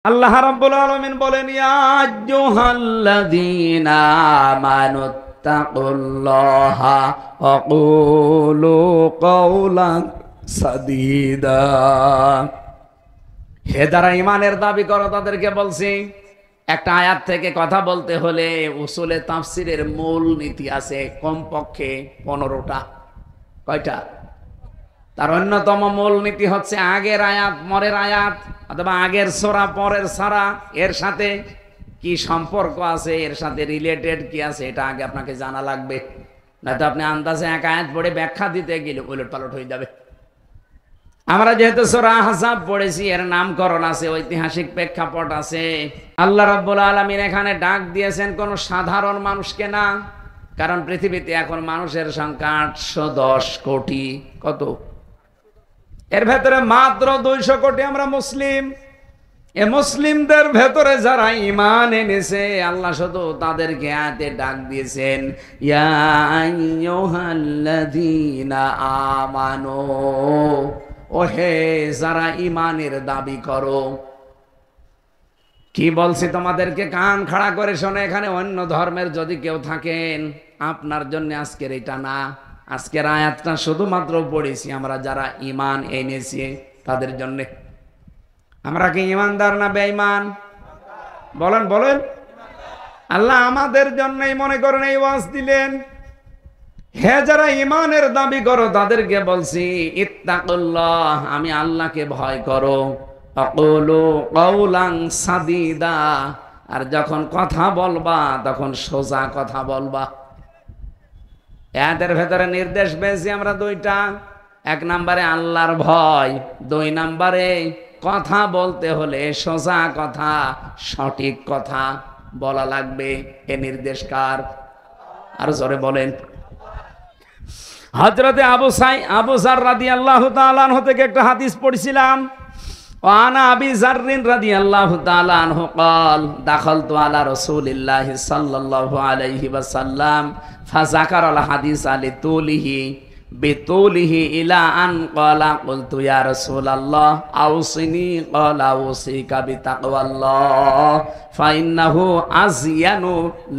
আল্লাহ রাব্বুল আলামিন বলেন, ইয়া আইয়ুহাল্লাযীনা আমানুত্তাকুল্লাহা ওয়া কুলু কাওলান সাদীদা। হে যারা ঈমানের দাবি করো তাদেরকে বলছি, একটা আয়াত থেকে কথা বলতে হলে উসুলে তাফসীরের মূল নীতি আছে কমপক্ষে 15টা। কয়টা? তার অন্যতম মূল নীতি হচ্ছে আগের আয়াত পরের আয়াত, অথবা আগের সূরা পরের সূরা, এর সাথে কি সম্পর্ক আছে, এর সাথে রিলেটেড কি আছে, এটা আগে আপনাকে জানা লাগবে। নয়তো আপনি আন্দাজে এক আয়াত পড়ে ব্যাখ্যা দিতে গেলে উলটপালট হয়ে যাবে। আমরা যেহেতু সূরা আহজাব পড়েছি, এর নামকরণ আছে, ঐতিহাসিক প্রেক্ষাপট আছে। আল্লাহ রাব্বুল আলামিন এখানে ডাক দিয়েছেন কোন সাধারণ মানুষকে না, কারণ পৃথিবীতে এখন মানুষের সংখ্যা 810 কোটি। কত? এর ভেতরে মাত্র 200 কোটি আমরা মুসলিম। এ মুসলিমদের ভেতরে যারা ঈমান এনেছে, আল্লাহ শুধু তাদেরকে আয়াতে ডাক দিয়েছেন, ইয়া আইয়ুহাল্লাযীনা আমানু, ও হে যারা ঈমানের দাবি করো। কি বলছি তোমাদেরকে কান খাড়া করে শোনো। এখানে অন্য ধর্মের যদি কেউ থাকেন, আপনার জন্য আজকের এটা না। আজকের আয়াতটা শুধুমাত্র পড়েছি আমরা যারা ঈমান এনেছি তাদের জন্য। আমরা কি ঈমানদার না বেঈমান? বলেন বলেন। আল্লাহ আমাদের জন্যই মনে করেন এই ওয়াজ দিলেন। হে যারা ঈমানের দাবি করো তাদেরকে বলছি, ইত্তাকুল্লাহ, আমি আল্লাহকে ভয় করো। আকুলু কাওলান সাদীদা, আর যখন কথা বলবা তখন সোজা কথা বলবা। এদের ভেতরে নির্দেশ পেয়েছি আমরা দুইটা। 1 নম্বরে আল্লাহর ভয়, 2 নম্বরে কথা বলতে হলে সোজা কথা, সঠিক কথা বলা লাগবে। এ নির্দেশ কার? আর জোরে বলেন। হযরতে আবু যার রাদিয়াল্লাহু তাআলা আনহু থেকে একটা হাদিস পড়ছিলাম। ওয়ানা আবি যাররিন রাদিয়াল্লাহু তাআলা আনহু قال দাখালতু আলা রাসূলিল্লাহি সাল্লাল্লাহু আলাইহি ওয়াসাল্লাম ফাযাকারাল হাদিস লিতুলিহি বিতুলিহি ইলা আন ক্বালা কুলতু ইয়া রাসূলাল্লাহ আউসিনি ক্বালা আউসিকা বিতাকওয়াল্লাহ ফাইন্নাহু আযয়ানু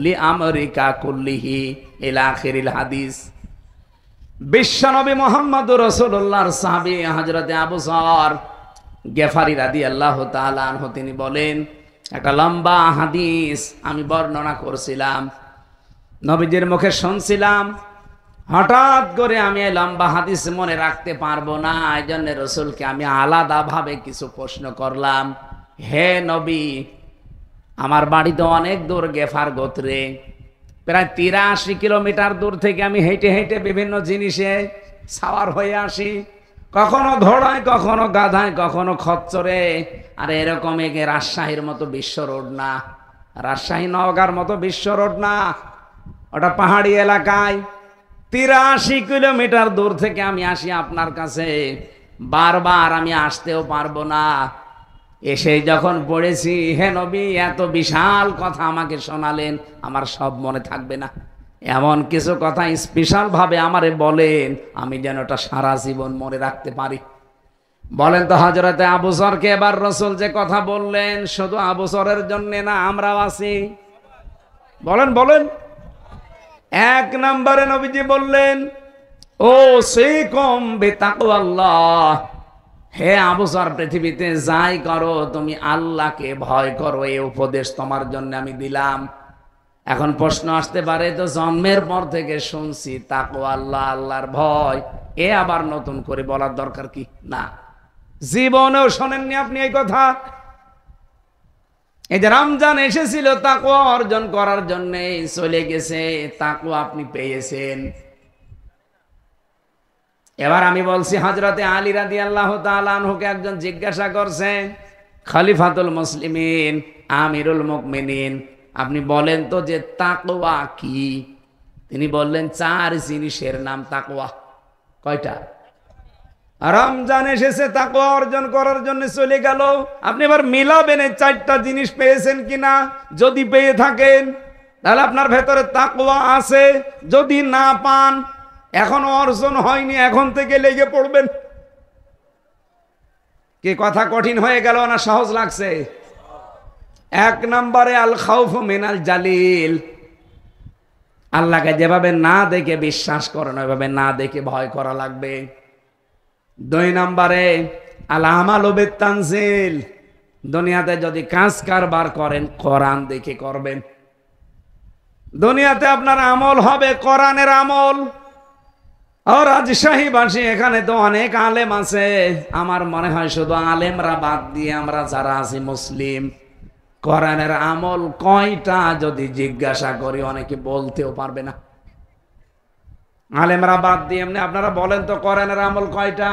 লিআমরিকা কুল্লিহি ইলা আখিরিল হাদিস। বিশ্বনবী মুহাম্মদুর রাসূলুল্লাহর সাহাবী হযরতে আবু যর গেফারি রাদিয়াল্লাহু তাআলা আনহু তিনি বলেন, একটা লম্বা হাদিস আমি বর্ণনা করছিলাম, নবীজির মুখে শুনছিলাম। হঠাৎ করে আমি এই লম্বা হাদিস মনে রাখতে পারবো না, এই জন্য রাসূলকে আমি আলাদাভাবে কিছু প্রশ্ন করলাম। হে নবী, আমার বাড়ি তো অনেক দূর গেফার গোত্রে, প্রায় 83 কিলোমিটার দূর থেকে আমি হেঁটে হেঁটে বিভিন্ন জিনিসে সাওয়ার হয়ে আসি, কখনো ঘোড়ায়, কখনো গাধায়, কখনো খচ্চরে। আর এরকম রাজশাহীর মতো বিশ্ব রোড না, রাজশাহী নওগাঁর মতো বিশ্ব রোড না, ওটা পাহাড়ি এলাকায়। 83 কিলোমিটার দূর থেকে আমি আসি আপনার কাছে, বারবার আমি আসতেও পারবো না। এসে যখন পড়েছি, হে নবী, এত বিশাল কথা আমাকে শোনালেন, আমার সব মনে থাকবে না। এমন কিছু কথা স্পেশাল ভাবে আমারে বলেন, আমি যেন ওটা সারা জীবন মনে রাখতে পারি। বলেন তো হযরতে আবু যরকে এবার রাসূল যে কথা বললেন, শুধু আবু যরের জন্য না, আমরাও আছি। বলেন বলেন। 1 নম্বরে নবীজি বললেন, ও সিকুম বিতাকওয়াল্লাহ, হে আবু যর, পৃথিবীতে যাই করো তুমি আল্লাহকে ভয় করো, এই উপদেশ তোমার জন্য আমি দিলাম। এখন প্রশ্ন আসতে পারে, তো জন্মের পর থেকে শুনছি তাকওয়া আল্লাহ, আল্লাহর ভয়, এ আবার নতুন করে বলার দরকার কি? না, জীবনেও শোনেননি আপনি এই কথা। এই যে রমজান এসেছিল তাকওয়া অর্জন করার জন্য, চলে গেছে, তাকওয়া আপনি পেয়েছেন। এবার আমি বলছি, হযরতে আলী রাদিয়াল্লাহু তাআলা আনহুকে একজন জিজ্ঞাসা করছে, খলিফাতুল মুসলিমিন, আমিরুল মুমিনিন, আপনি বলেন তো যে তাকওয়া কি? তিনি বললেন, 4 জিনিসের নাম তাকওয়া। কয়টা? রমজান এসেছে, তাকওয়া অর্জন করার জন্য চলে গেল। আপনি এবার মিলাবেন এই 4টা জিনিস পেয়েছেন কিনা। যদি পেয়ে থাকেন তাহলে আপনার ভেতরে তাকওয়া আছে। যদি না পান, এখনো অর্জন হয়নি, এখন থেকে লেগে পড়বেন। কি কথা কঠিন হয়ে গেল না সহজ লাগছে? এক নম্বরে আল খাউফু মিনাল জালিল, আল্লাহকে যেভাবে না দেখে বিশ্বাস করেন ওইভাবে না দেখে ভয় করা লাগবে। দুই নম্বরে আল আমালু বিত-তানজিল, দুনিয়াতে যদি কাজ কারবার করেন কোরআন দেখে করবেন। দুনিয়াতে আপনার আমল হবে কোরআনের আমল। আর রাজশাহীবাসী এখানে তো অনেক আলেম আছে, আমার মনে হয় শুধু আলেমরা বাদ দিয়ে আমরা যারা আছি মুসলিম, কোরআনের আমল কয়টা যদি জিজ্ঞাসা করি অনেকে বলতেও পারবে না। আলেমরা বাদ দিয়ে এমনি আপনারা বলেন তো কোরআনের আমল কয়টা?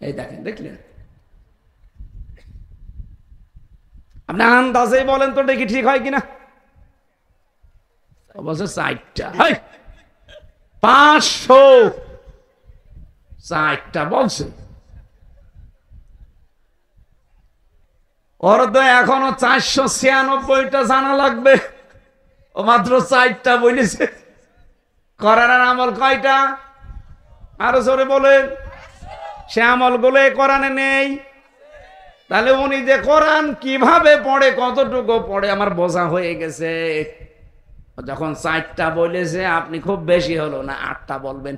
এই দেখেন, দেখলেন? আপনি আন্দাজেই বলেন তো দেখি ঠিক হয় কিনা। বলছে 4টা, 500 4টা বলছে। ওর তো এখনো 496টা জানা লাগবে, ও মাত্র 4টা বলেছে। কোরআনের আমল কয়টা? আরো জোরে বলেন। সে আমলগুলো কোরআনে নেই। তাহলে উনি যে কোরআন কিভাবে পড়ে, কতটুকু পড়ে আমার বোঝা হয়ে গেছে। যখন 4টা বলেছে আপনি খুব বেশি হলো না 8টা বলবেন।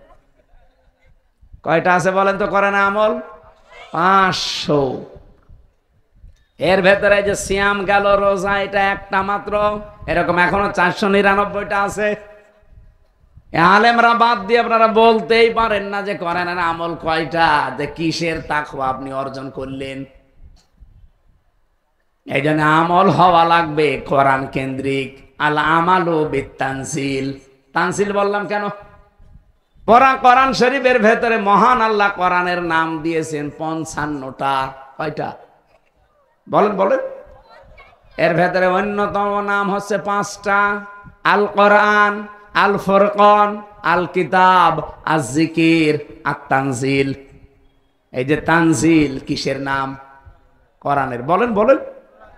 কয়টা আছে বলেন তো কোরআনে আমল? 500। এর ভেতরে যে সিয়াম গেল, রোজা, এটা একটা মাত্র। এরকম এখনো 499টা আছে। আলেমরা বাদ দিয়ে আপনারা বলতেই পারেন না যে কোরআনের আমল কয়টা, যে কিসের তাকওয়া আপনি অর্জন করলেন। এই জন্য আমল হওয়া লাগবে কোরআন কেন্দ্রিক। আল আমালু বিত-তানজিল, তানজিল বললাম কেন? কোরআন শরীফের ভেতরে মহান আল্লাহ কোরআনের নাম দিয়েছেন 55টা। কয়টা বলেন বলেন? এর ভেতরে অন্যতম নাম হচ্ছে 5টা। আল কোরআন, আল ফুরকান, আল কিতাব, আজ জিকির, আত তানজিল। এই যে তানজিল কিসের নাম? কোরআনের। বলেন বলেন।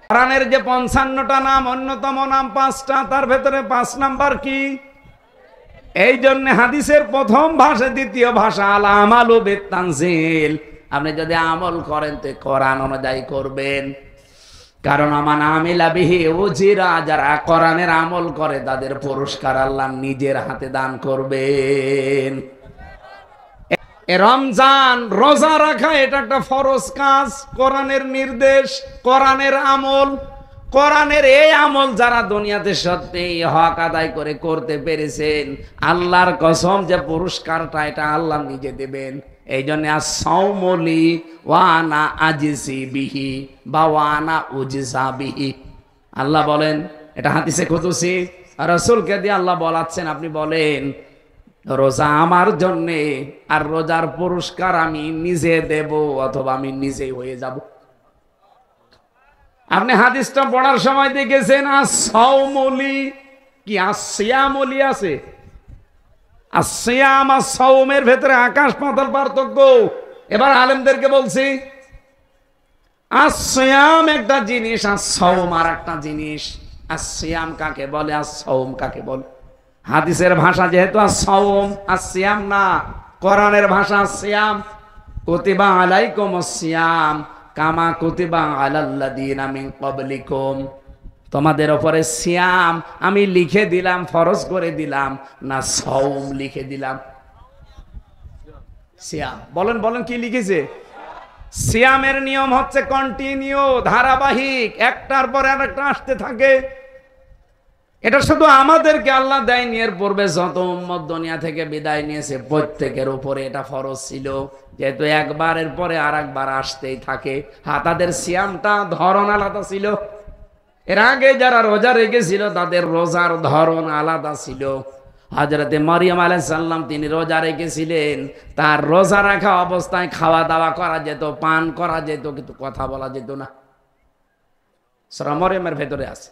কোরআনের যে 55টা নাম, অন্যতম নাম 5টা, তার ভেতরে 5 নাম্বার কি? এই জন্য হাদিসের প্রথম ভাষা, দ্বিতীয় ভাষা আল আমালু বিত-তানজিল। আপনি যদি আমল করেন তো কোরআন অনুযায়ী করবেন, কারণ আমান আমিলা বিহি উজিরা, যারা কোরআনের আমল করে তাদের পুরস্কার আল্লাহ নিজের হাতে দান করবেন। রমজান রোজা রাখা এটা একটা ফরজ কাজ, কোরআনের নির্দেশ, কোরআনের আমল। কোরআনের এই আমল যারা দুনিয়াতে সত্যি হক আদায় করে করতে পেরেছেন, আল্লাহর কসম যে পুরস্কারটা এটা আল্লাহ নিজে দেবেন। এই জন্য আস-সাওমুলি ওয়ানা আজিসি বিহি বা ওয়ানা উজিসা বিহি। আল্লাহ বলেন, এটা হাদিসে কুদসি, রাসূলকে দিয়ে আল্লাহ বলাচ্ছেন, আপনি বলেন রোজা আমার জন্যে, আর রোজার পুরস্কার আমি নিজে দেব অথবা আমি নিজেই হয়ে যাব। আপনি হাদিসটা পড়ার সময় দেখেছেন আস-সাওমুলি কি আস-সিয়ামুলি আছে? আসিয়াম আর সাওমের ভেতরে আকাশ পাতাল পার্থক্য। এবার আলেমদেরকে বলছি, আসিয়াম একটা জিনিস আর সাওম আর একটা জিনিস। আসিয়াম কাকে বলে আর সাওম কাকে বলে? হাদিসের ভাষা যেহেতু as-সাওম, আসিয়াম না। কোরআনের ভাষা আসিয়াম। কুতিবা আলাইকুমুস সিয়াম কামা কুতিবা আলাল্লাযিনা মিন ক্বাবলিকুম। তোমাদের উপরে সিয়াম আমি লিখে দিলাম, ফরজ করে দিলাম, না সাওম লিখে দিলাম? সিয়াম। বলেন বলেন কি লিখেছে? সিয়ামের নিয়ম হচ্ছে কন্টিনিউ, ধারাবাহিক, একটার পর আরেকটা আসতে থাকে। এটা শুধু আমাদেরকে আল্লাহ দেয়নি, এর পূর্বে যত উম্মত দুনিয়া থেকে বিদায় নিয়েছে প্রত্যেকের উপরে এটা ফরজ ছিল, যেহেতু একবারের পরে আরেকবার আসতেই থাকে। তাদের সিয়ামটা ধরন আলাদা ছিল। এর আগে যারা রোজা রেখেছিল তাদের রোজার ধরন আলাদা ছিল। হযরতে মারিয়াম আলাইহিস সালাম তিনি রোজা রেখেছিলেন, তার রোজা রাখা অবস্থায় খাওয়া দাওয়া করা যেত, পান করা যেত, কিন্তু কথা বলা যেত না। সূরা মারিয়ামের ভেতরে আছে।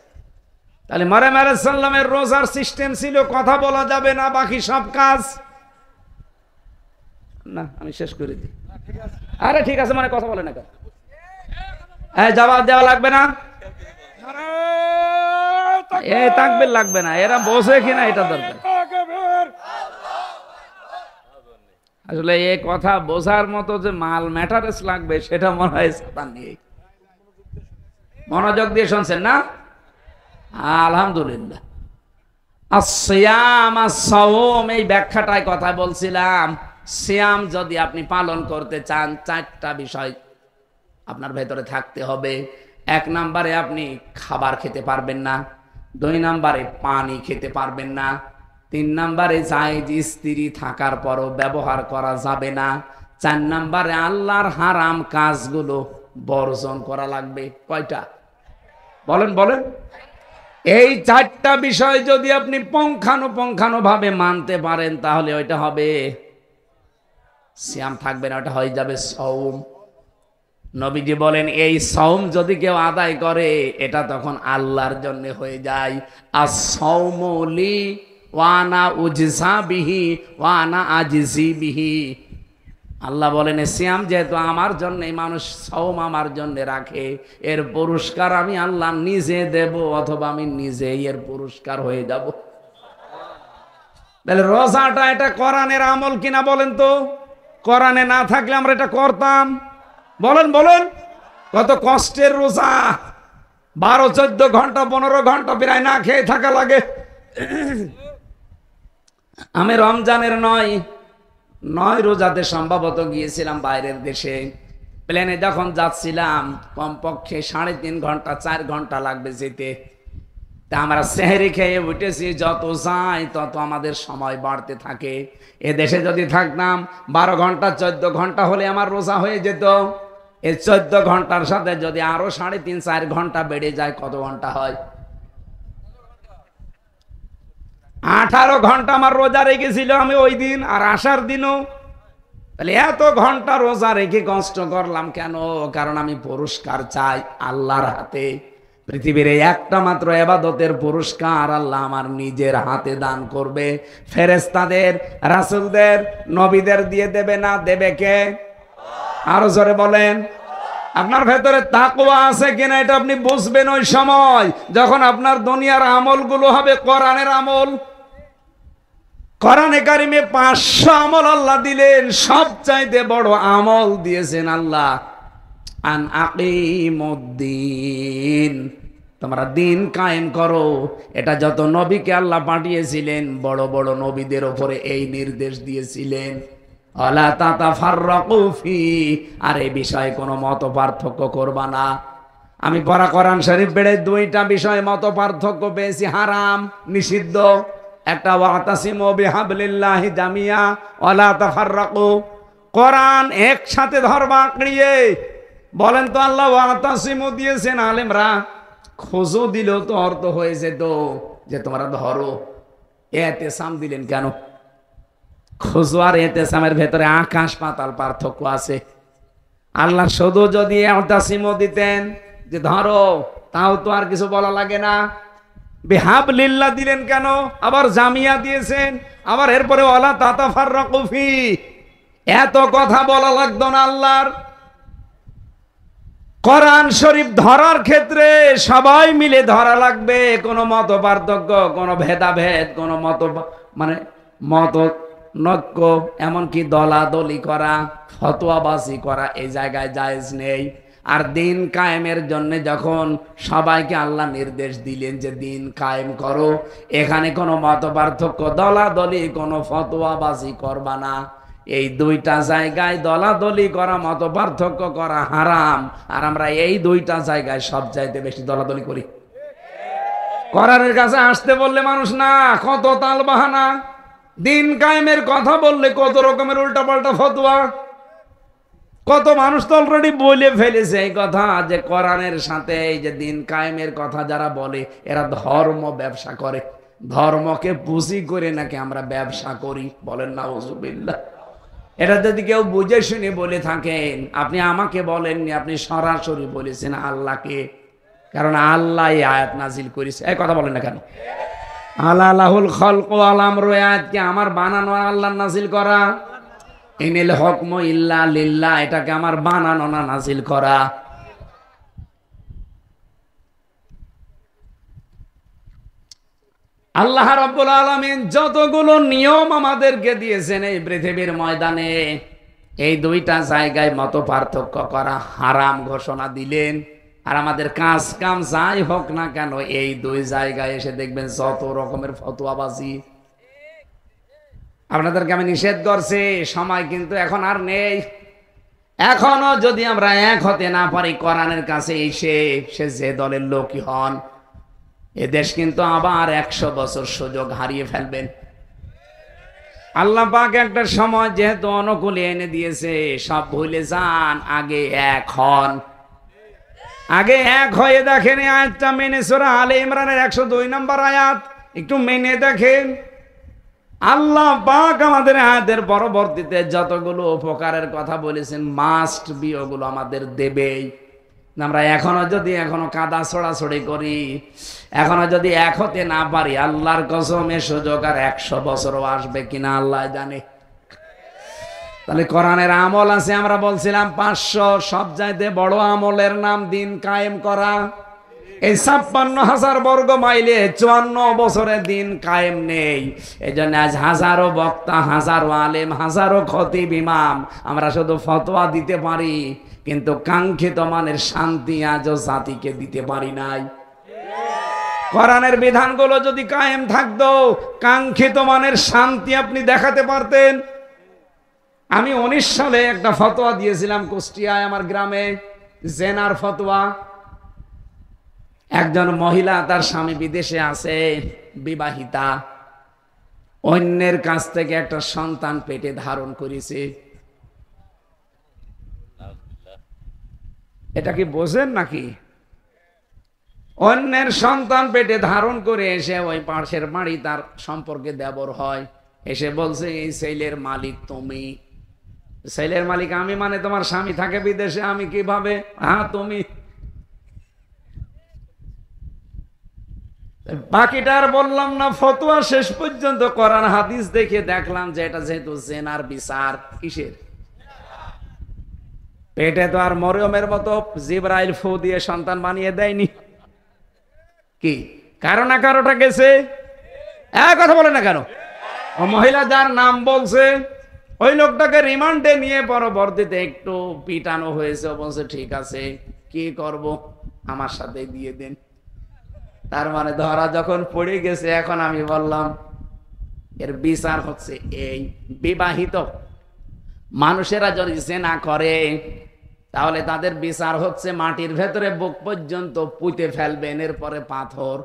তাহলে মারিয়াম আলাইহিস সালামের রোজার সিস্টেম ছিল কথা বলা যাবে না, বাকি সব কাজ না। আমি শেষ করে দিই। আরে ঠিক আছে, মানে কথা বলে না কেন? জবাব দেওয়া লাগবে না, এ তাকবীর লাগবে না, এরা বোঝে কিনা এটা দরকার। আসলে এই কথা বোঝার মতো যে মাল ম্যাটারেস লাগবে সেটা মনে হয় সাতান নেই। মনোযোগ দিয়ে শুনছেন না? আলহামদুলিল্লাহ। আসিয়াম আস-সাওম, এই ব্যাখ্যাটায় কথা বলছিলাম। সিয়াম যদি আপনি পালন করতে চান, 4টা বিষয় আপনার ভেতরে থাকতে হবে। 1 নম্বরে আপনি খাবার খেতে পারবেন না, 2 নম্বরে পানি খেতে পারবেন না, 3 নম্বরে জায়েজ স্ত্রী থাকার পরও ব্যবহার করা যাবে না, 4 নম্বরে আল্লাহর হারাম কাজগুলো বর্জন করা লাগবে। কয়টা বলেন বলেন? এই 4টা বিষয় যদি আপনি পুঙ্খানুপুঙ্খানুভাবে মানতে পারেন, তাহলে ওইটা হবে সিয়াম, থাকবে না, ওটা হয়ে যাবে সওম। নবীজি বলেন এই সওম যদি কেউ আদায় করে, এটা তখন আল্লাহর জন্য হয়ে যায়। আস-সাওমু লি ওয়া আনা উজজা বিহি ওয়া আনা আজিজি বিহি। আল্লাহ বলেন সিয়াম যেহেতু আমার জন্য, মানুষ সওম আমার জন্য রাখে, এর পুরস্কার আমি আল্লাহ নিজে দেব, অথবা আমি নিজে এর পুরস্কার হয়ে যাব। তাহলে রোজাটা এটা কোরআনের আমল কিনা বলেন তো? কোরআনে না থাকলে আমরা এটা করতাম? বলেন বলেন? কত কষ্টের রোজা, 12-14 ঘন্টা 15 ঘন্টা প্রায় না খেয়ে থাকা লাগে। আমি রমজানের নয় রোজাতে সম্ভবত গিয়েছিলাম বাইরের দেশে। প্লেনে যখন যাচ্ছিলাম, কমপক্ষে 3.5 ঘন্টা 4 ঘন্টা লাগবে যেতে। তা আমরা সেহরি খেয়ে উঠেছি, যত যাই তত আমাদের সময় বাড়তে থাকে। এ দেশে যদি থাকতাম 12 ঘন্টা 14 ঘন্টা হলে আমার রোজা হয়ে যেত। এই 14 ঘন্টার সাথে যদি আরো 3.5-4 ঘন্টা বেড়ে যায়, কত ঘন্টা হয়? 18 ঘন্টা আমার রোজা রেখেছিল আমি ওই দিন, আর আসার দিনও। তাহলে এত ঘন্টা রোজা রেখে কষ্ট করলাম কেন? কারণ আমি পুরস্কার চাই আল্লাহর হাতে। পৃথিবীর একটা মাত্র ইবাদতের পুরস্কার আল্লাহ আমার নিজের হাতে দান করবে। ফেরেশতাদের, রাসূলদের, নবীদের দিয়ে দেবে না, দেবে কে? আরো জোরে বলেন। আপনার ভেতরে তাকওয়া আছে কিনা এটা আপনি বুঝবেন ওই সময়, যখন আপনার দুনিয়ার আমলগুলো হবে কোরআনের আমল। কোরআনে কারিমে 500 আমল আল্লাহ দিলেন, সবচাইতে বড় আমল দিয়েছেন আল্লাহ, আন আকিমুদ্দিন, তোমরা দিন কায়েম করো। এটা যত নবীকে আল্লাহ পাঠিয়েছিলেন, বড় বড় নবীদের উপরে এই নির্দেশ দিয়েছিলেন, ওয়ালা তাতাফাররাকু ফি, আর এই বিষয়ে কোনো মত পার্থক্য করবা না। আমি পড়া কোরআন শরীফ বেড়ে 2টা বিষয়ে মত পার্থক্য পেয়েছি, হারাম নিষিদ্ধ। একটা ওয়াতাসিমু বিহাবলিল্লাহি জামিয়া ওয়ালা তাফাররাকু, কোরআন একসাথে ধরবা আঁকড়িয়ে। বলেন তো আল্লাহ ওয়াতাসিমু দিয়েছেন, আলেমরা খোঁজও দিল তো অর্থ হয়ে যেত যে তোমরা ধরো। এতেসাম দিলেন কেন? খোঁজো আর এতেসামের ভেতরে আকাশ পাতাল পার্থক্য আছে। আল্লাহ শুধু যদি ওয়াতাসিমু দিতেন যে ধরো, তাও তো আর কিছু বলা লাগে না। বিহাবলিল্লাহ দিলেন কেন? আবার জামিয়া দিয়েছেন, আবার এরপরে ওয়ালা তাতাফাররাকু ফি, এত কথা বলা লাগতো না আল্লাহর। কোরআন শরীফ ধরার ক্ষেত্রে সবাই মিলে ধরা লাগবে, কোনো মত পার্থক্য, কোনো ভেদাভেদ, কোনো মত নক্য, এমনকি দলাদলি করা, ফতোয়াবাজি করা এই জায়গায় জায়েজ নেই। আর দিন কায়েমের জন্য যখন সবাইকে আল্লাহ নির্দেশ দিলেন যে দিন কায়েম করো, এখানে কোনো মত পার্থক্য, দলাদলি, কোনো ফতোয়াবাজি করবা না। এই 2টা জায়গায় দলাদলি করা, মত পার্থক্য করা হারাম। আর আমরা এই 2টা জায়গায় সব চাইতে বেশি দলাদলি করি। কোরআনের কাছে আসতে বললে মানুষ না, কত তাল বাহানা। দিন কায়েমের কথা বললে কত রকমের উল্টাপাল্টা ফতোয়া। কত মানুষ তো অলরেডি বলে ফেলেছে এই কথা, যে কোরআনের সাথে এই যে দিন কায়েমের কথা যারা বলে, এরা ধর্ম ব্যবসা করে, ধর্মকে পুঁজি করে নাকি আমরা ব্যবসা করি। বলেন নাউজুবিল্লাহ। এটা যদি কেউ বুঝে শুনে বলে থাকেন, আপনি আমাকে বলেননি, আপনি সরাসরি বলেছেন আল্লাহকে, কারণ আল্লাহ এই আয়াত নাজিল করেছে। এই কথা বলেন না কেন? আলাহুল খালকু ওয়াল আমরু, আয়াত কি আমার বানানো, আল্লাহ নাজিল করা? ইনিল হুকমু ইল্লা লিল্লাহ, এটাকে আমার বানানো না নাজিল করা। আল্লাহ রাব্বুল আলামিন যতগুলো নিয়ম আমাদেরকে দিয়েছেন এই পৃথিবীর ময়দানে, এই 2টা জায়গায় মত পার্থক্য করা হারাম ঘোষণা দিলেন। আর আমাদের কাজ কাম যাই হোক না কেন, এই দুই জায়গায় এসে দেখবেন যত রকমের ফতোয়াবাজি। আপনাদেরকে আমি নিষেধ করছি, সময় কিন্তু এখন আর নেই। এখনো যদি আমরা এক হতে না পারি কোরআনের কাছে এসে, সে যে দলের লোকই হন, এ দেশ কিন্তু আবার 100 বছর সুযোগ হারিয়ে ফেলবেন। আল্লাহ পাক একটা সময় যেহেতু অনুকূলে এনে দিয়েছে, সব ভুলে যান, আগে এক হন। আগে এক হয়ে দেখেন আয়াতটা মেনে, সূরা আলে ইমরানের 102 নম্বর আয়াত একটু মেনে দেখেন। আল্লাহ পাক আমাদের আয়াতের পরবর্তীতে যতগুলো উপকারের কথা বলেছেন, মাস্ট বি ওগুলো আমাদের দেবেই। আমরা এখনো কাদা ছোড়াছড়ি করি, এখনো যদি এক হতে না পারি, আল্লাহর কসমে সুযোগ আর 100 বছরও আসবে কিনা আল্লাহ জানে। তাহলে কোরআনের আমল আছে, আমরা বলছিলাম 500, সবচাইতে বড় আমলের নাম দিন কায়েম করা। এই 56,000 বর্গ মাইলে 54 বছরে দিন কায়েম নেই। এই জন্য আজ হাজারো বক্তা, হাজারো আলেম, হাজারো খতিব ইমাম, আমরা শুধু ফতোয়া দিতে পারি, কিন্তু কাঙ্ক্ষিত মানের শান্তি আজও জাতিকে দিতে পারি নাই। কোরআনের বিধানগুলো যদি কায়েম থাকতো, কাঙ্ক্ষিত মানের শান্তি আপনি দেখাতে পারতেন। আমি 19 সালে একটা ফতোয়া দিয়েছিলাম কুষ্টিয়ায়, আমার গ্রামে, জেনার ফতোয়া। একজন মহিলা, তার স্বামী বিদেশে আছে, বিবাহিতা, অন্যের কাছ থেকে একটা সন্তান পেটে ধারণ করেছে। এটা কি বোঝেন নাকি? অন্যের সন্তান পেটে ধারণ করে এসে ওই পাশের বাড়ি তার সম্পর্কে দেবর হয়, এসে বলছে এই ছেলের মালিক তুমি। ছেলের মালিক আমি মানে তোমার স্বামী থাকে বিদেশে, আমি কিভাবে? হ্যাঁ তুমি। বাকিটা আর বললাম না। ফতোয়া শেষ পর্যন্ত কোরআন হাদিস দেখে দেখলাম যে এটা যেহেতু জেনার বিচার, কিসের? পেটে তো আর মরিয়মের মতো জিবরাইল ফু দিয়ে সন্তান বানিয়ে দেয়নি। কি কারো না কারোটা গেছে? কথা বলে না কেন? ও মহিলা যার নাম বলছে, ওই লোকটাকে রিমান্ডে নিয়ে পরবর্তীতে একটু পিটানো হয়েছে। বলছে ঠিক আছে, কি করব, আমার সাথে দিয়ে দেন। তার মানে ধরা যখন পড়ে গেছে, এখন আমি বললাম এর বিচার হচ্ছে এই, বিবাহিত মানুষেরা যদি জেনা করে, তাহলে তাদের বিচার হচ্ছে মাটির ভেতরে বুক পর্যন্ত পুঁতে ফেলবেন, এরপরে পাথর,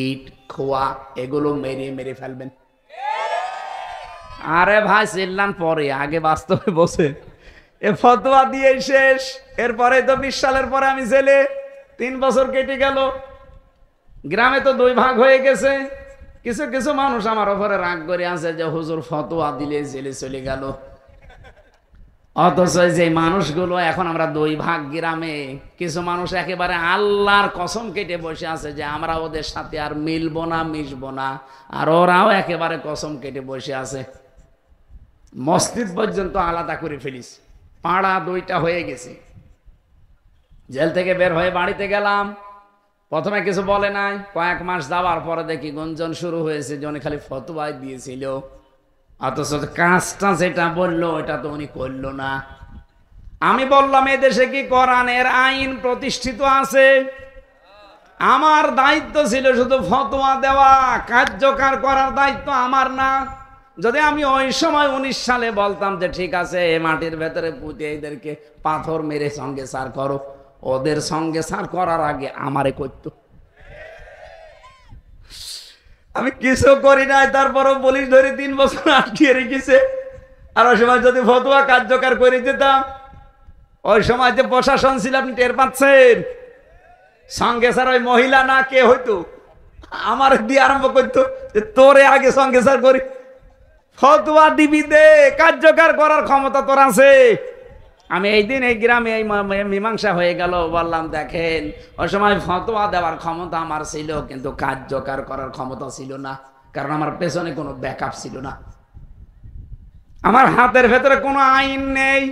ইট, খোয়া এগুলো মেরে মেরে ফেলবেন। আরে ভাই চিল্লান পরে, আগে বাস্তবে বসে এ ফতোয়া দিয়ে শেষ। এরপরে তো 20 সালের পরে আমি জেলে, 3 বছর কেটে গেল। গ্রামে তো 2 ভাগ হয়ে গেছে। কিছু কিছু মানুষ আমার উপরে রাগ করে আছে যে হুজুর ফতোয়া দিলে জেলে চলে গেল। অথচ যে মানুষগুলো এখন আমরা 2 ভাগ গ্রামে, কিছু মানুষ একেবারে আল্লাহর কসম কেটে বসে আছে যে আমরা ওদের সাথে আর মিলবো না, মিশবো না। আর ওরাও একেবারে কসম কেটে বসে আছে। মসজিদ পর্যন্ত আলাদা করে ফেলিস, পাড়া 2টা হয়ে গেছে। জেল থেকে বের হয়ে বাড়িতে গেলাম, প্রথমে কিছু বলে নাই, কয়েক মাস যাওয়ার পরে দেখি গুঞ্জন শুরু হয়েছে যে উনি খালি ফতোয়াই দিয়েছিল, অথচ কাজটা যেটা বললো এটা তো উনি করলো না। আমি বললাম এদেশে কি কোরআনের আইন প্রতিষ্ঠিত আছে? আমার দায়িত্ব ছিল শুধু ফতোয়া দেওয়া, কার্যকর করার দায়িত্ব আমার না। যদি আমি ওই সময় 19 সালে বলতাম যে ঠিক আছে মাটির ভেতরে পুঁতে এদেরকে পাথর মেরে সঙ্গে সার করো, ওদের সঙ্গে সার করার আগে আমারে করতো। আমি কিছু করি নাই, তারপরও পুলিশ ধরে 3 বছর আটকিয়ে রেখেছে। আর ওই সময় যদি ফতোয়া কার্যকর করে দিতাম, ওই সময় যে প্রশাসন ছিল আপনি টের পাচ্ছেন, সঙ্গে স্যার ওই মহিলা না কে হইতো আমার দিয়ে আরম্ভ করতো যে তোরে আগে সঙ্গে স্যার করি, ফতোয়া দিবি দে, কার্যকর করার ক্ষমতা তোর আছে। আমি এই দিন এই গ্রামে এই মীমাংসা হয়ে গেল, বললাম দেখেন ওই সময় ফতোয়া দেওয়ার ক্ষমতা আমার ছিল, কিন্তু কার্যকর করার ক্ষমতা ছিল না, কারণ আমার পেছনে কোনো ব্যাকআপ ছিল না। আমার হাতের ভেতরে কোনো আইন নেই।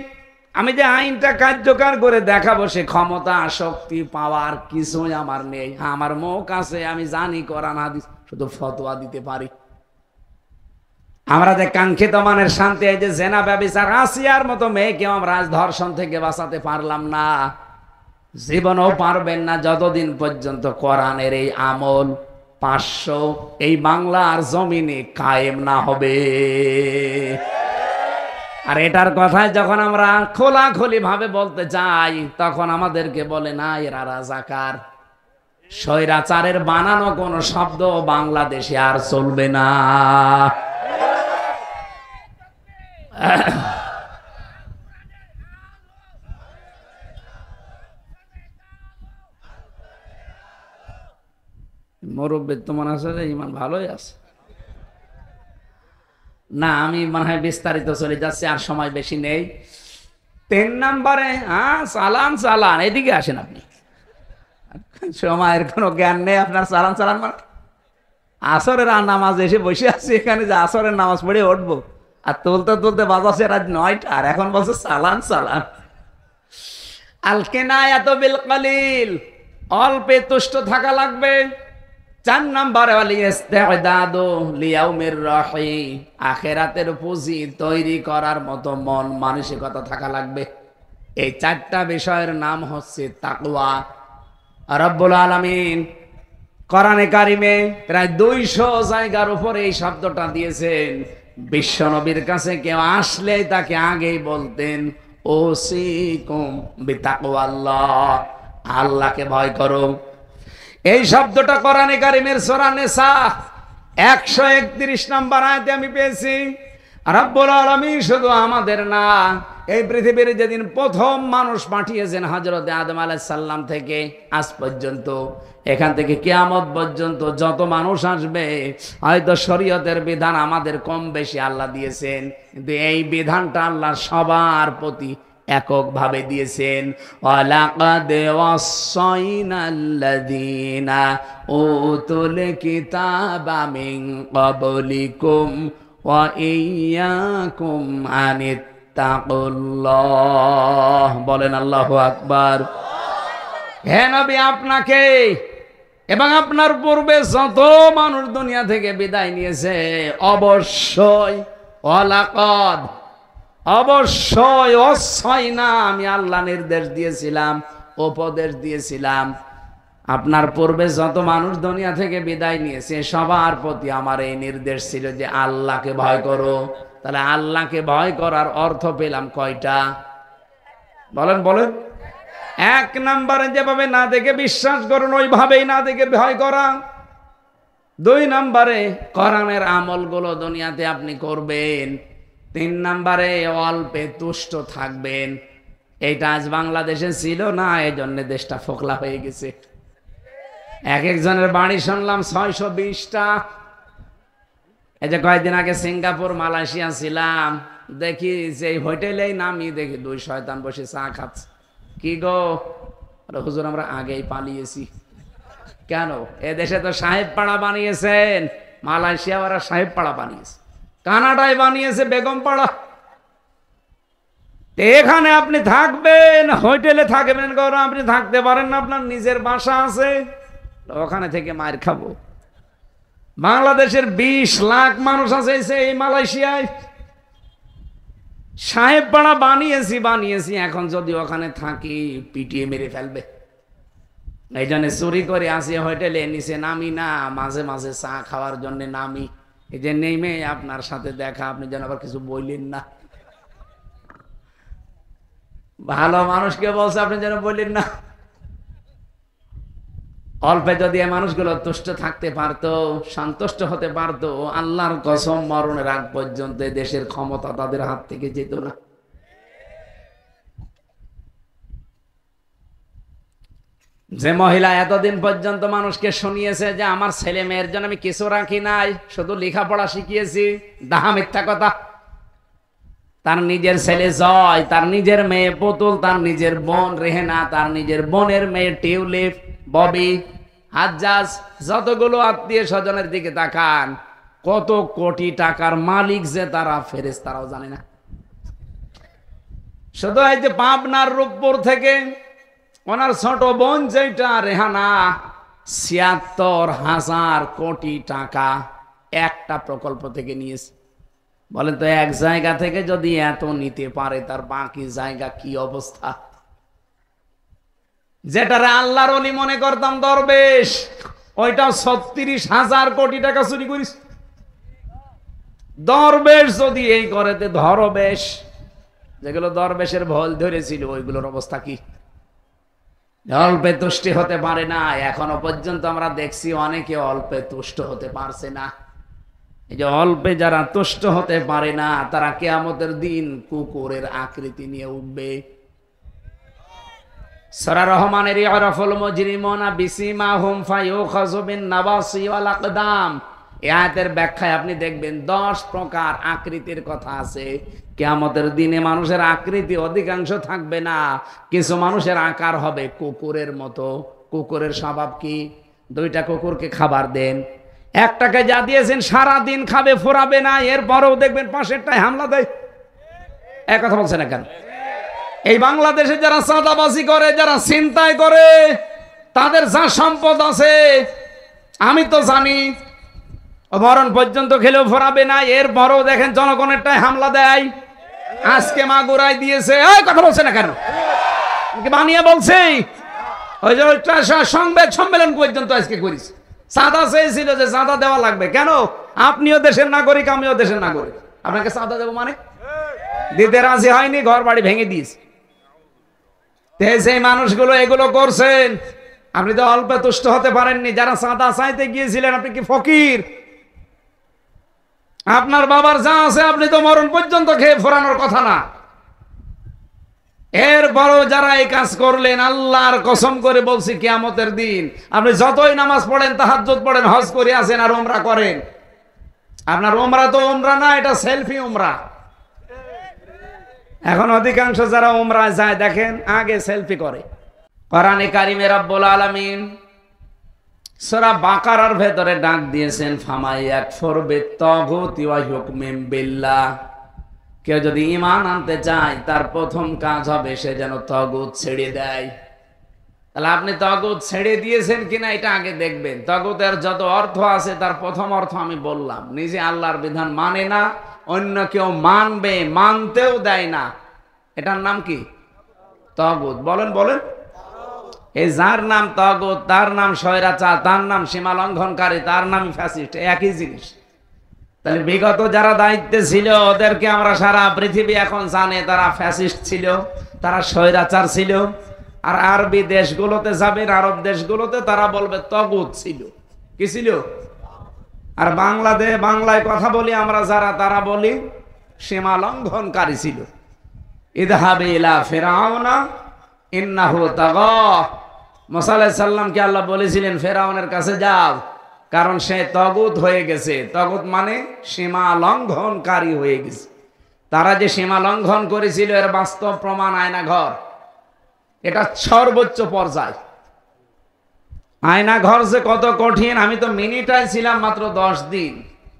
আমি যে আইনটা কার্যকর করে দেখাবো সে ক্ষমতা, শক্তি, পাওয়ার কিছুই আমার নেই। আমার মুখ আছে, আমি জানি কোরআন হাদিস, শুধু ফতোয়া দিতে পারি। আমরা যে কাঙ্ক্ষিত মানের শান্তি, এই যে জেনা ব্যভিচার, আসিয়ার মতো মেয়েকেও আমরা আজ ধর্ষণ থেকে বাঁচাতে পারলাম না। জীবনেও পারবেন না যতদিন পর্যন্ত কোরআনের এই আমল 500 এই বাংলার জমিনে কায়েম না হবে। আর এটার কথায় যখন আমরা খোলাখুলি ভাবে বলতে চাই তখন আমাদেরকে বলে না এরা রাজাকার। স্বৈরাচারের বানানো কোন শব্দ বাংলাদেশে আর চলবে না। মুরব্বী তো মনে আছে যে ইমান ভালোই আছে না। আমি মনে হয় বিস্তারিত চলে যাচ্ছে, আর সময় বেশি নেই। 3 নম্বরে চালান চালান, এদিকে আসেন আপনি। সময়ের কোনো জ্ঞান নেই আপনার। চালান চালান মানে আসরের নামাজ এসে বসে আছি এখানে, যে আসরের নামাজ পড়ে উঠবো, আর তুলতে তুলতে বাজাচ্ছে রাত 9টা, আর এখন বলছে চালান চালান। আল কিনায়াত বিল কলিল, অল্পে তুষ্ট থাকা লাগবে। 4 নম্বরে আখিরাতের পুঁজি তৈরি করার মতো মন মানসিকতা থাকা লাগবে। এই 4টা বিষয়ের নাম হচ্ছে তাকওয়া। রব্বুল আলামিন কোরআনে কারিমে প্রায় 200 জায়গার উপরে এই শব্দটা দিয়েছেন। বিশ্ব নবীর কাছে কেউ আসলে তাকে আগেই বলতেন ওসিকুম বিতাকওয়াল্লাহ, আল্লাহকে ভয় করো। এই শব্দটা কোরআনে কারিমের সূরা নিসা 131 নম্বর আয়াতে আমি পেয়েছি। রব্বুল আলামিন শুধু আমাদের না, এই পৃথিবীর যেদিন প্রথম মানুষ পাঠিয়েছেন হযরত আদম আলাইহিস সালাম থেকে আজ পর্যন্ত, এখান থেকে কিয়ামত পর্যন্ত যত মানুষ আসবে, হয়তো শরীয়তের বিধান আমাদের কম বেশি আল্লাহ দিয়েছেন, কিন্তু এই বিধানটা আল্লাহ সবার প্রতি এককভাবে দিয়েছেন। ওয়ালাকাদ ওয়াসাইনাল্লাযীনা উতুল কিতাবা মিন ক্বাবলিকুম ওয়া ইয়্যাকুম আনিত্তাকুল্লাহ। বলেন আল্লাহু আকবার। হে নবী, আপনাকে এবং আপনার পূর্বে যত মানুষ দুনিয়া থেকে বিদায় নিয়েছে, অবশ্যই ওয়ালাকাদ, অবশ্যই ওয়াসাইনা, আমি আল্লাহ নির্দেশ দিয়েছিলাম, উপদেশ দিয়েছিলাম, আপনার পূর্বে যত মানুষ দুনিয়া থেকে বিদায় নিয়েছে সবার প্রতি আমার এই নির্দেশ ছিল যে আল্লাহকে ভয় করো। তাহলে আল্লাহকে ভয় করার অর্থ পেলাম কয়টা? বলেন বলেন। 1 নম্বরে যেভাবে না দেখে বিশ্বাস করুন, ওইভাবেই না দেখে ভয় করা। 2 নম্বরে কোরআনের আমলগুলো দুনিয়াতে আপনি করবেন। 3 নম্বরে অল্পে তুষ্ট থাকবেন। এইটা আজ বাংলাদেশে ছিল না, এই জন্য দেশটা ফোকলা হয়ে গেছে। এক একজনের বাড়ি শুনলাম 620টা। এই যে কয়েকদিন আগে সিঙ্গাপুর মালয়েশিয়া ছিলাম, দেখি যে হোটেলেই নামি দেখি 2 শয়তান বসে চা খাচ্ছে। কি গো? হুজুর আমরা আগেই পালিয়েছি। কেন? এদেশে তো সাহেব পাড়া বানিয়েছেন, মালয়েশিয়া ওরা সাহেব পাড়া বানিয়েছে, কানাডায় বানিয়েছে বেগম পাড়া। এখানে আপনি থাকবেন, হোটেলে থাকবেন, গৌরব আপনি থাকতে পারেন না, আপনার নিজের বাসা আছে, ওখানে থেকে মার খাবো। বাংলাদেশের 20 লাখ মানুষ আছে এই মালয়েশিয়ায়, সাহেব পাড়া বানিয়েছি। এখন যদি ওখানে থাকি পিটিয়ে মেরে ফেলবে। এই জন্য চুরি করে আসি হোটেলে, নিচে নামি না, মাঝে মাঝে চা খাওয়ার জন্য নামি। এই যে নেমে আপনার সাথে দেখা, আপনি যেন আবার কিছু বললেন না। ভালো মানুষকে বলছে, আপনি যেন বললেন না। অল্পে যদি এই মানুষগুলো তুষ্ট থাকতে পারতো, সন্তুষ্ট হতে পারতো, আল্লাহর কসম মরণের আগ পর্যন্ত দেশের ক্ষমতা তাদের হাত থেকে যেত না। যে মহিলা এতদিন পর্যন্ত মানুষকে শুনিয়েছে যে আমার ছেলে মেয়ের জন্য আমি কিছু রাখি নাই, শুধু লেখাপড়া শিখিয়েছি, ডাহা মিথ্যা কথা। তার নিজের ছেলে জয়, তার নিজের মেয়ে পুতুল, তার নিজের বোন রেহেনা, তার নিজের বোনের মেয়ে টিউলিপ, ববি, হাজ্জাজ, যতগুলো আত্মীয় স্বজনের দিকে তাকান, কত কোটি টাকার মালিক যে তারা, ফেরেশতারাও জানে না। শুধু এই যে পাবনার রূপপুর থেকে ওনার ছোট বোন যেটা রেহানা, ৭৬,০০০ কোটি টাকা একটা প্রকল্প থেকে নিয়েছে। বলেন তো, এক জায়গা থেকে যদি এত নিতে পারে, তার বাকি জায়গা কি অবস্থা? যেটারে আল্লাহর ওলি মনে করতাম দরবেশ, ওইটাও 36,000 কোটি টাকা চুরি করিস। দরবেশ যদি এই করেতে ধরবেশ, যেগুলো দরবেশের ভল ধরেছিল ওইগুলোর অবস্থা কি? অল্পে তুষ্টি হতে পারে না। এখনো পর্যন্ত আমরা দেখছি অনেকে অল্পে তুষ্ট হতে পারছে না। এই যে অল্পে যারা তুষ্ট হতে পারে না, তারা কিয়ামতের দিন কুকুরের আকৃতি নিয়ে উঠবে। সূরা রহমানের ইয়ারাফুল মুজরিমুনা বিসিমাহুম ফায়ুখাযু বিন নাওয়াসি ওয়াল আকদাম, এই আয়াতের ব্যাখ্যায় আপনি দেখবেন 10 প্রকার আকৃতির কথা আছে। কিয়ামতের দিনে মানুষের আকৃতি অধিকাংশ থাকবে না, কিছু মানুষের আকার হবে কুকুরের মতো। কুকুরের স্বভাব কি? 2টা কুকুরকে খাবার দেন, একটাকে যা দিয়েছেন সারা দিন খাবে, ফোরাবে না, এরপরেও দেখবেন পাশেরটায় হামলা দেয়। এক কথা বলছেন না কেন? এই বাংলাদেশে যারা চাঁদাবাজি করে, যারা ছিনতাই করে, তাদের যা সম্পদ আছে আমি তো জানি, মরণ পর্যন্ত খেলেও ফোরাবে না, এরপরেও দেখেন জনগণেরটায় হামলা দেয়। আজকে মাগুরাই দিয়েছে। এই কথা বলছে না কেন? বানিয়ে বলছে। ওই যে সংবাদ সম্মেলন পর্যন্ত আজকে করিস। চাঁদা চেয়েছিল যে চাঁদা দেওয়া লাগবে। কেন? আপনিও দেশের নাগরিক, আমিও দেশের নাগরিক, আপনাকে চাঁদা দেবো মানে? দিতে রাজি হয়নি, ঘর বাড়ি ভেঙে দিয়েছে। সেই মানুষগুলো এগুলো করছেন, আপনি তো অল্পে তুষ্ট হতে পারেননি। যারা চাঁদা চাইতে গিয়েছিলেন, আপনি কি ফকির? আপনার বাবার যা আছে আপনি তো মরণ পর্যন্ত খেয়ে ফোরানোর কথা না। এরপরও যারা এই কাজ করলেন, আল্লাহর কসম করে বলছি, কিয়ামতের দিন আপনি যতই নামাজ পড়েন, তাহাজ্জুদ পড়েন, হজ করে আসেন আর উমরা করেন, আপনার উমরা তো উমরা না, এটা সেলফি উমরা। এখন অধিকাংশ যারা উমরায় যায় দেখেন আগে সেলফি করে। কোরআনে কারিমে রব্বুল আলামিন সূরা বাকারার ভেতরে ডাক দিয়েছেন, ফামাই ইয়াকফুর বিত্তাগুতি ওয়া হুকমিন বিল্লাহ, কেউ যদি ঈমান আনতে চায় তার প্রথম কাজ হবে সে যেন তাগুত ছেড়ে দেয়। তাহলে আপনি তাগুত ছেড়ে দিয়েছেন কিনা এটা আগে দেখবেন। তাগুতের যত অর্থ আছে তার প্রথম অর্থ আমি বললাম, নিজে আল্লাহর বিধান মানে না, অন্য কেউ মানবে, মানতেও দেয় না, এটার নাম কি? তাগুত। বলেন বলেন। এই যার নাম তাগুত, তার নাম স্বৈরাচার, তার নাম সীমা লঙ্ঘনকারী, তার নাম ফ্যাসিস্ট, একই জিনিস। তাহলে বিগত যারা দায়িত্বে ছিল ওদেরকে আমরা সারা পৃথিবী এখন জানে তারা ফ্যাসিস্ট ছিল, তারা স্বৈরাচার ছিল। আর আরবি দেশগুলোতে যাবেন, আরব দেশগুলোতে তারা বলবে তাগুত ছিল। কি ছিল? আর বাংলায় কথা বলি আমরা যারা, তারা বলি সীমা লঙ্ঘনকারী ছিল। ইযহাব ইলা ফিরআউনা ইন্নাহু তাগা, মুসা আলাইহিস সালামকে আল্লাহ বলেছিলেন ফেরাউনের কাছে যাও, কারণ সে তাগুত হয়ে গেছে। তাগুত মানে সীমা লঙ্ঘনকারী হয়ে গেছে। তারা যে সীমা লঙ্ঘন করেছিল এর বাস্তব প্রমাণ আয়নাঘর। এটা সর্বোচ্চ পর্যায়। আয়নাঘর যে কত কঠিন, আমি তো মিনিটায় ছিলাম মাত্র 10 দিন।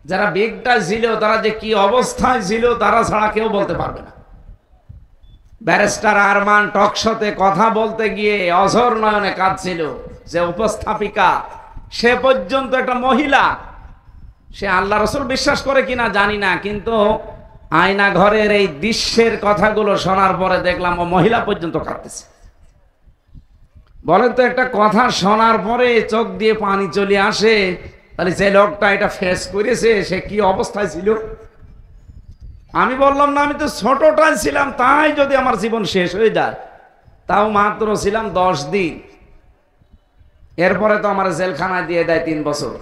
যারা বিগটায় ছিল তারা যে কি অবস্থায় ছিল তারা ছাড়া কেউ বলতে পারবে না। ব্যারিস্টার আরমান টকশোতে কথা বলতে গিয়ে অঝর নয়নে কাঁদছিল। যে উপস্থাপিকা সে পর্যন্ত একটা মহিলা, সে আল্লাহ রসুল বিশ্বাস করে কিনা জানি না, কিন্তু আয়না ঘরের এই দৃশ্যের কথাগুলো শোনার পরে দেখলাম ও মহিলা পর্যন্ত কাঁদতেছে। বলেন তো, একটা কথা শোনার পরে চোখ দিয়ে পানি চলে আসে, তাহলে যে লোকটা এটা ফেস করেছে সে কি অবস্থায় ছিল? আমি বললাম না, আমি তো ছোটটাই ছিলাম, তাই যদি আমার জীবন শেষ হয়ে যায়, তাও মাত্র ছিলাম 10 দিন। এরপরে তো আমার জেলখানায় দিয়ে দেয় 3 বছর।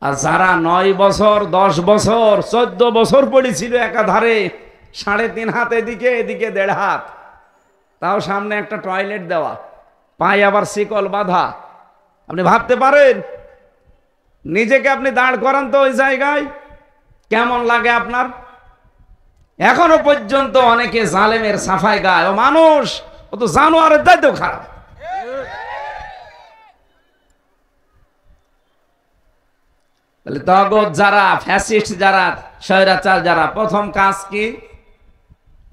আর যারা 9 বছর, 10 বছর, 14 বছর পড়েছিল একাধারে, 3.5 হাত এদিকে, এদিকে 1.5 হাত, তাও সামনে একটা টয়লেট দেওয়া, পায়ে আবার শিকল বাঁধা। আপনি ভাবতে পারেন, নিজেকে আপনি দাঁড় করান তো ওই জায়গায়, কেমন লাগে আপনার? এখনো পর্যন্ত অনেকে জালেমের সাফাই গায়। ও মানুষ, ও তো জানোয়ারের দায়িত্ব খারাপ। তাহলে তাগুত যারা, ফ্যাসিস্ট যারা, স্বৈরাচার যারা, প্রথম কাজ কি?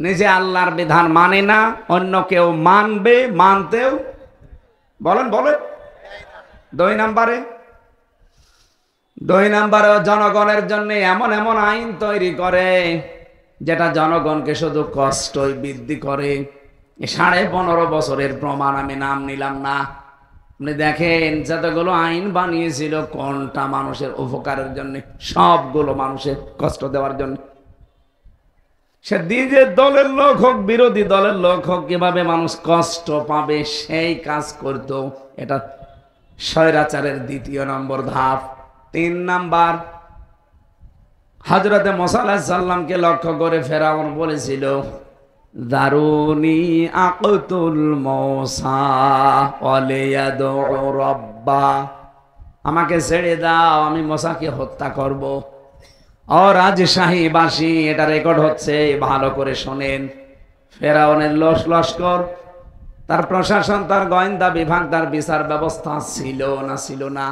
নিজে আল্লাহর বিধান মানে না, অন্য কেউ মানবে, মানতেও বলেন বলেন। 2 নম্বরে জনগণের জন্য এমন এমন আইন তৈরি করে যেটা জনগণকে শুধু কষ্টই বৃদ্ধি করে। 15.5 বছরের প্রমাণ আমি নাম নিলাম না। আপনি দেখেন যতগুলো আইন বানিয়েছিল কোনটা মানুষের উপকারের জন্য? সবগুলো মানুষের কষ্ট দেওয়ার জন্য। সে নিজের দলের লোক হোক বিরোধী দলের লোক হোক, কিভাবে মানুষ কষ্ট পাবে সেই কাজ করত। এটা স্বৈরাচারের 2 নম্বর ধাপ। 3 নাম্বার, হযরতে মুসা আলাইহিস সালামকে লক্ষ্য করে ফেরাউন বলেছিল, দারুনি আকতুল মুসা ওয়ালিয়াদউ রাব্বা, আমাকে ছেড়ে দাও, আমি মুসাকে হত্যা করব। ও রাজশাহী বাসী, এটা রেকর্ড হচ্ছে, ভালো করে শোনেন। ফেরাউনের লস্কর, তার প্রশাসন, তার গোয়েন্দা বিভাগ, তার বিচার ব্যবস্থা ছিল না? ছিল না?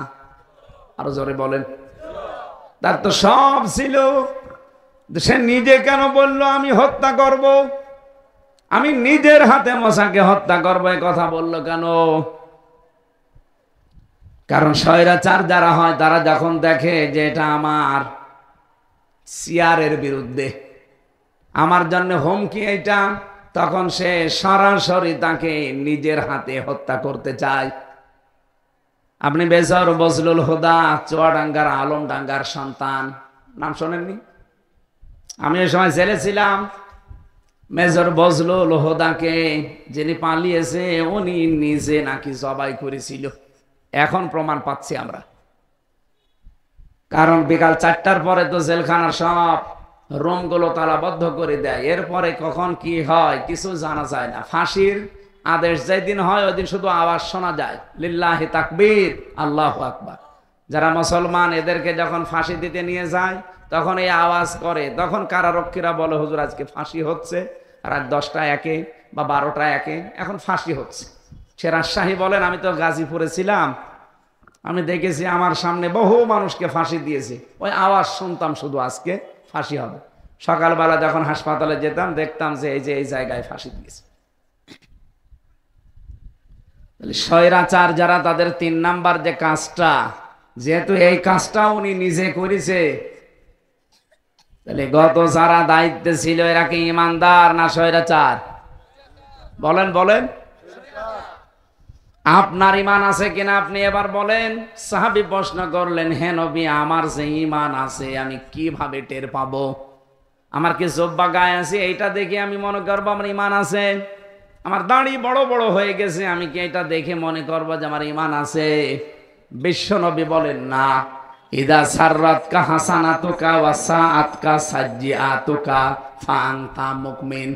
আরো জোরে বলেন। তার তো সব ছিল। সে নিজে কেন বললো আমি হত্যা করব, আমি নিজের হাতে মুসাকে হত্যা করবো, এই কথা বললো কেন? কারণ স্বৈরাচার যারা হয় তারা যখন দেখে যে এটা আমার সিয়ারের বিরুদ্ধে, আমার জন্য হুমকি এটা, তখন সে সরাসরি তাকে নিজের হাতে হত্যা করতে চায়। আপনি বেজর বজলুল হুদা চুয়াডাঙ্গার আলমডাঙ্গার সন্তান, নাম শোনেননি? আমি ওই সময় জেলে ছিলাম। মেজর বজলুল হুদাকে যিনি পালিয়েছে উনি নিজে নাকি জবাই করেছিল। এখন প্রমাণ পাচ্ছি আমরা। কারণ বিকাল 4টার পরে তো জেলখানার সব রুমগুলো তালাবদ্ধ করে দেয়। এরপরে কখন কি হয় কিছু জানা যায় না। ফাঁসির আদেশ যেদিন হয় ওই দিন শুধু আওয়াজ শোনা যায়, লিল্লাহি তাকবীর, আল্লাহু আকবার। যারা মুসলমান এদেরকে যখন ফাঁসি দিতে নিয়ে যায় তখন এই আওয়াজ করে, তখন কারারক্ষীরা বলে হুজুর আজকে ফাঁসি হচ্ছে, রাত 10টা 1 বা 12টা 1 এখন ফাঁসি হচ্ছে। সে রাজশাহী বলেন, আমি তো গাজীপুরে ছিলাম, আমি দেখেছি আমার সামনে বহু মানুষকে ফাঁসি দিয়েছে, ওই আওয়াজ শুনতাম শুধু আজকে ফাঁসি হবে। সকালবেলা যখন হাসপাতালে যেতাম দেখতাম যে এই জায়গায় ফাঁসি দিয়েছে। স্বৈরাচার যারা, তাদের 3 নাম্বার যে কাজটা, যেহেতু এই কাজটা উনি নিজে করেছে, তাহলে গত যারা দায়িত্বে ছিল এরা কি ইমানদার না স্বৈরাচার? বলেন বলেন, আপনার ইমান আছে কিনা আপনি এবার বলেন। সাহাবী প্রশ্ন করলেন, হে নবী, আমার যে ইমান আছে আমি কিভাবে টের পাবো? আমার কি জব্বা গায়ে আছে এইটা দেখে আমি মনে করবো আমার ইমান আছে? আমার দাড়ি বড় বড় হয়ে গেছে, আমি কি এটা দেখে মনে করবো যে আমার ইমান আছে? বিশ্ব নবী বলেন না। ইদা সাররাতকা হাসানাতুকা ওয়া সাআতকা সাজ্জিআতুকা ফাআনতা মুকমিন।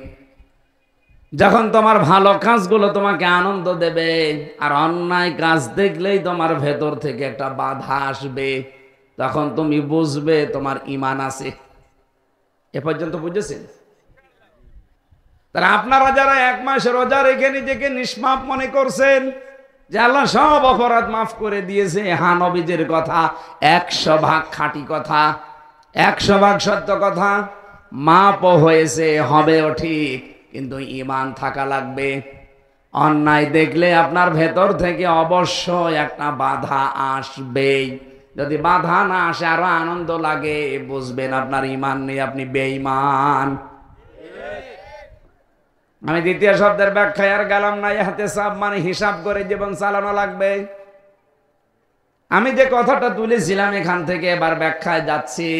যখন তোমার ভালো কাজগুলো তোমাকে আনন্দ দেবে আর অন্যায় কাজ দেখলেই তোমার ভেতর থেকে একটা বাধা আসবে, তখন তুমি বুঝবে তোমার ঈমান আছে। এ পর্যন্ত বুঝেছেন? তাহলে আপনারা যারা 1 মাস রোজা রেখে নিজেকে নিষ্পাপ মনে করছেন যে আল্লাহ সব অপরাধ মাফ করে দিয়েছে, হ্যাঁ, নবীজির কথা 100% খাঁটি কথা, 100% সত্য কথা। মাপও হয়েছে, হবেও ঠিক, কিন্তু ঈমান থাকা লাগবে। অন্যায় দেখলে আপনার ভেতর থেকে অবশ্যই একটা বাধা আসবেই। যদি বাধা না আসে আরো আনন্দ লাগে, বুঝবেন আপনার ঈমান নেই, আপনি বেঈমান। আমি দ্বিতীয় শব্দের ব্যাখ্যায় আর গেলাম না। ইহতিসাব মানে হিসাব করে জীবন চালানো লাগবে। আমি যে কথাটা তুলেছিলাম এখান থেকে এবার ব্যাখ্যায় যাচ্ছি।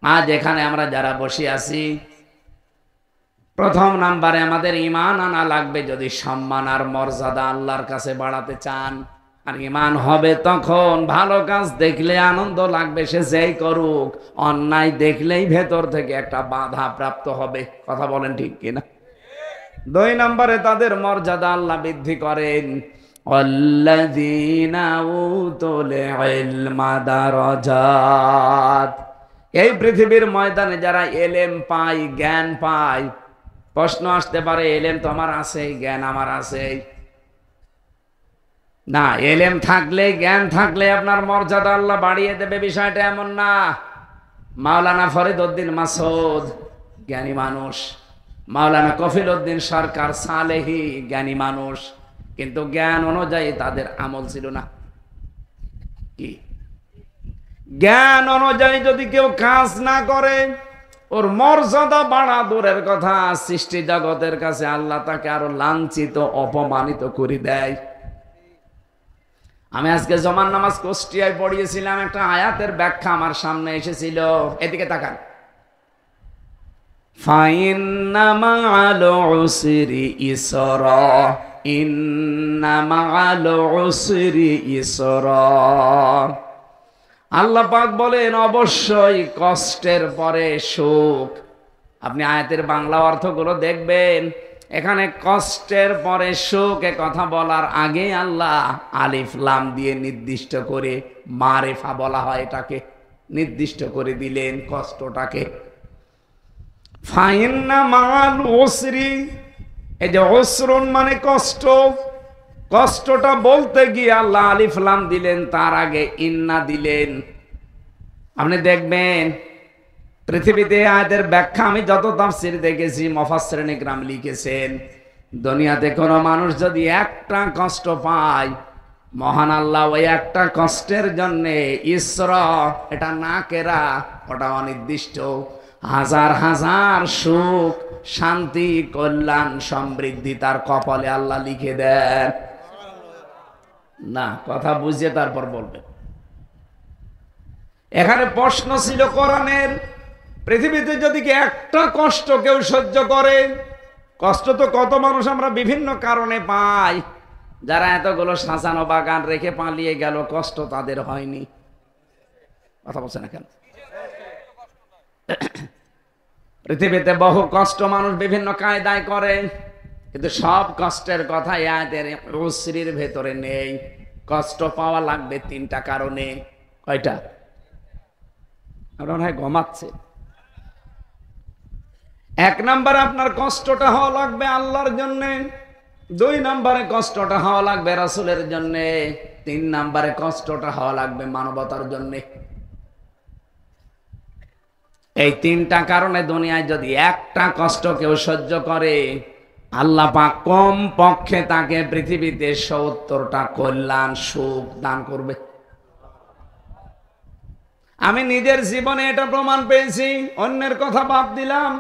আজ এখানে আমরা যারা বসে আছি, প্রথম নাম্বারে আমাদের ঈমান আনা লাগবে যদি সম্মান আর মর্যাদা আল্লাহর কাছে বাড়াতে চান। আর ঈমান হবে তখন ভালো কাজ দেখলে আনন্দ লাগবে, সে যেই করুক। অন্যায় দেখলেই ভেতর থেকে একটা বাধা প্রাপ্ত হবে। কথা বলেন ঠিক কিনা? 2 নম্বরে তাদের মর্যাদা আল্লাহ বৃদ্ধি করেন। আল্লাযীনা উতুল ইলমা দারাজাত। এই পৃথিবীর ময়দানে যারা এলেম পায়, জ্ঞান পায়, প্রশ্ন আসতে পারে এলেম তো আমার আছে, জ্ঞান আমার আছে না। এলেম থাকলে, জ্ঞান থাকলে আপনার মর্যাদা আল্লাহ বাড়িয়ে দেবে, বিষয়টা এমন না। মাওলানা ফরিদ উদ্দিন মাসুদ জ্ঞানী মানুষ, মাওলানা কফিল উদ্দিন সরকার সালেহি জ্ঞানী মানুষ, কিন্তু জ্ঞান অনুযায়ী তাদের আমল ছিল না। কি জ্ঞান অনুযায়ী যদি কেউ কাজ না করে, ওর মর্যাদা বাড়া দূরের কথা, সৃষ্টি জগতের কাছে আল্লাহ তাকে আরো লাঞ্ছিত অপমানিত করে দেয়। আমি আজকে জমান নামাজ কুষ্টিয়ায় পড়িয়েছিলাম, একটা আয়াতের ব্যাখ্যা আমার সামনে এসেছিল, এদিকে তাকান। ফাইন্না মা'আল উসরি ইসরা, ইন্না মা'আল উসরি ইসরা। আল্লাহ পাক বলেন অবশ্যই কষ্টের পরে সুখ। আপনি আয়াতের বাংলা অর্থগুলো দেখবেন, এখানে কষ্টের পরে সুখ এ কথা বলার আগে আল্লাহ আলিফ লাম দিয়ে নির্দিষ্ট করে, মারেফা বলা হয় এটাকে, নির্দিষ্ট করে দিলেন কষ্টটাকে। ফাইন্না মা'আল উসরি, এই যে উসরুন মানে কষ্ট, কষ্টটা বলতে গিয়ে আল্লাহ আলিফ লাম দিলেন, তার আগে ইন্না দিলেন। আপনি দেখবেন পৃথিবীতে আয়াতের ব্যাখ্যা আমি যত তাফসীর দেখেছি, মুফাসসিরিন ইকরাম লিখেছেন, দুনিয়াতে কোনো মানুষ যদি একটা কষ্ট পায়, মহান আল্লাহ ওই একটা কষ্টের জন্য ইসরা, এটা না কেরা, ওটা অনির্দিষ্ট, হাজার হাজার সুখ, শান্তি, কল্যাণ, সমৃদ্ধি তার কপালে আল্লাহ লিখে দেন। না, কথা বুঝে তারপর বলবেন। এখানে প্রশ্ন ছিল কোরআনের, পৃথিবীতে যদি কি একটা কষ্ট কেউ সহ্য করে, কষ্ট তো কত মানুষ আমরা বিভিন্ন কারণে পাই, যারা এতগুলো সাজানো বাগান রেখে পালিয়ে গেল, কষ্ট তাদের হয়নি। কথা বলছে না কেন? পৃথিবীতে বহু কষ্ট মানুষ বিভিন্ন কায়দায় করে, কিন্তু সব কষ্টের কথা আয়াতের উসরির ভেতরে নেই। কষ্ট পাওয়া লাগবে তিনটা কারণে। কয়টা? আপনারা ঘুমাচ্ছে। এক নম্বরে আপনার কষ্টটা হওয়া লাগবে আল্লাহর জন্য, দুই নম্বরে কষ্টটা হওয়া লাগবে রাসূলের জন্য, তিন নম্বরে কষ্টটা হওয়া লাগবে মানবতার জন্য। এই তিনটা কারণে দুনিয়ায় যদি একটা কষ্ট কেউ সহ্য করে, আল্লাহ পাক কম পক্ষে তাকে পৃথিবীতে ৭০টা কল্যাণ সুখ দান করবে। আমি নিজের জীবনে এটা প্রমাণ পেয়েছি, অন্যের কথা বাদ দিলাম।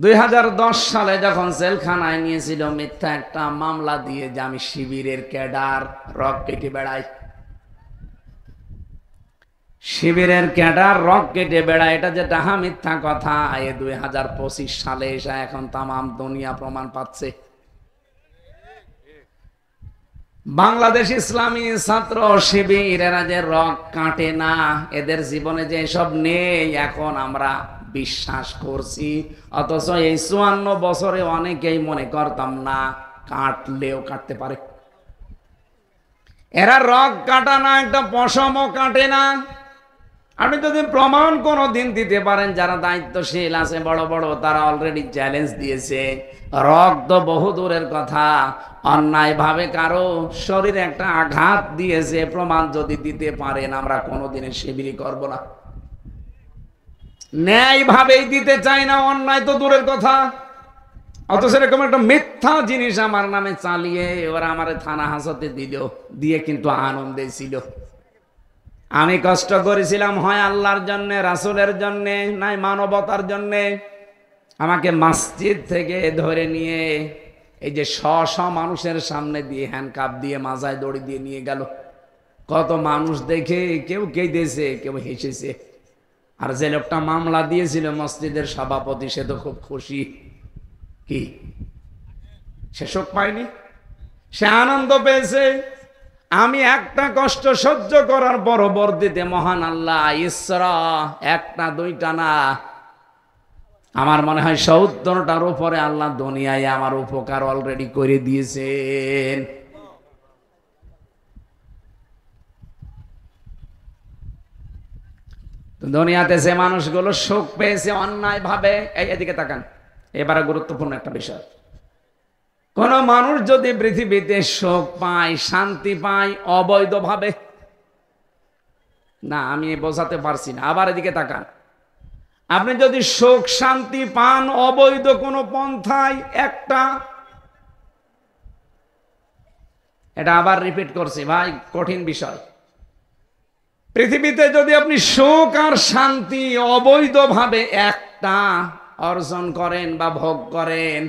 ২০১০ সালে যখন জেলখানায় নিয়েছিল মিথ্যা একটা মামলা দিয়ে যে আমি শিবিরের ক্যাডার, রক কেটে বেড়াই, শিবিরের ক্যাডার, রক কেটে বেড়ায়, এটা যে ডাহা মিথ্যা কথা, এ ২০২৫ সালে এসে এখন তামাম দুনিয়া প্রমাণ পাচ্ছে। বাংলাদেশ ইসলামী ছাত্র শিবির, এরা যে রক কাটে না, এদের জীবনে যে সব নেই এখন আমরা বিশ্বাস করছি, অথচ এই ৫৪ বছরে অনেকেই মনে করতাম না কাটলেও কাটতে পারে। এরা রক কাটা না, একটা পশমও কাটে না। আপনি যদি প্রমাণ কোনো দিন দিতে পারেন, যারা দায়িত্বশীল আছে বড় বড়, তারা অলরেডি চ্যালেঞ্জ দিয়েছে। রক্ত বহু দূরের কথা, অন্যায় ভাবে কারো শরীরে একটা আঘাত দিয়েছে, প্রমাণ যদি দিতে পারেন, আমরা কোনোদিনের শিবিরি করব না। ন্যায় ভাবেই দিতে চাই না, অন্যায় তো দূরের কথা। অথচ এরকম একটা মিথ্যা জিনিস আমার নামে চালিয়ে ওরা আমার থানা হাজতে দিল, দিয়ে কিন্তু আনন্দে ছিল। আমি কষ্ট করেছিলাম হয় আল্লাহর জন্য, রাসূলের জন্য, নাই মানবতার জন্য। আমাকে মসজিদ থেকে ধরে নিয়ে এই যে শ মানুষের সামনে দিয়ে হ্যান্ডকাপ দিয়ে মাজায় দড়ি দিয়ে নিয়ে গেল। কত মানুষ দেখে কেউ কেঁদেছে, কেউ হেসেছে। আর যে লোকটা মামলা দিয়েছিল মসজিদের সভাপতি, সে তো খুব খুশি। কি সে শোক পায়নি? সে আনন্দ পেয়েছে। আমি একটা কষ্ট সহ্য করার পরবর্তীতে মহান আল্লাহ ইসরা, একটা দুইটা না, আমার মনে হয় ৭০টার উপরে আল্লাহ দুনিয়ায় আমার উপকার অলরেডি করে দিয়েছেন। দুনিয়াতে যে মানুষগুলো সুখ পেয়েছে অন্যায় ভাবে, এদিকে তাকান, এবারে গুরুত্বপূর্ণ একটা বিষয়। কোন মানুষ যদি পৃথিবীতে সুখ পায়, শান্তি পায় অবৈধভাবে, না আমি বোঝাতে পারছি না, আবার এদিকে তাকান, আপনি যদি সুখ শান্তি পান অবৈধ কোন পন্থায়, একটা, এটা আবার রিপিট করছি ভাই, কঠিন বিষয়। পৃথিবীতে যদি আপনি সুখ আর শান্তি অবৈধভাবে একটা অর্জন করেন বা ভোগ করেন,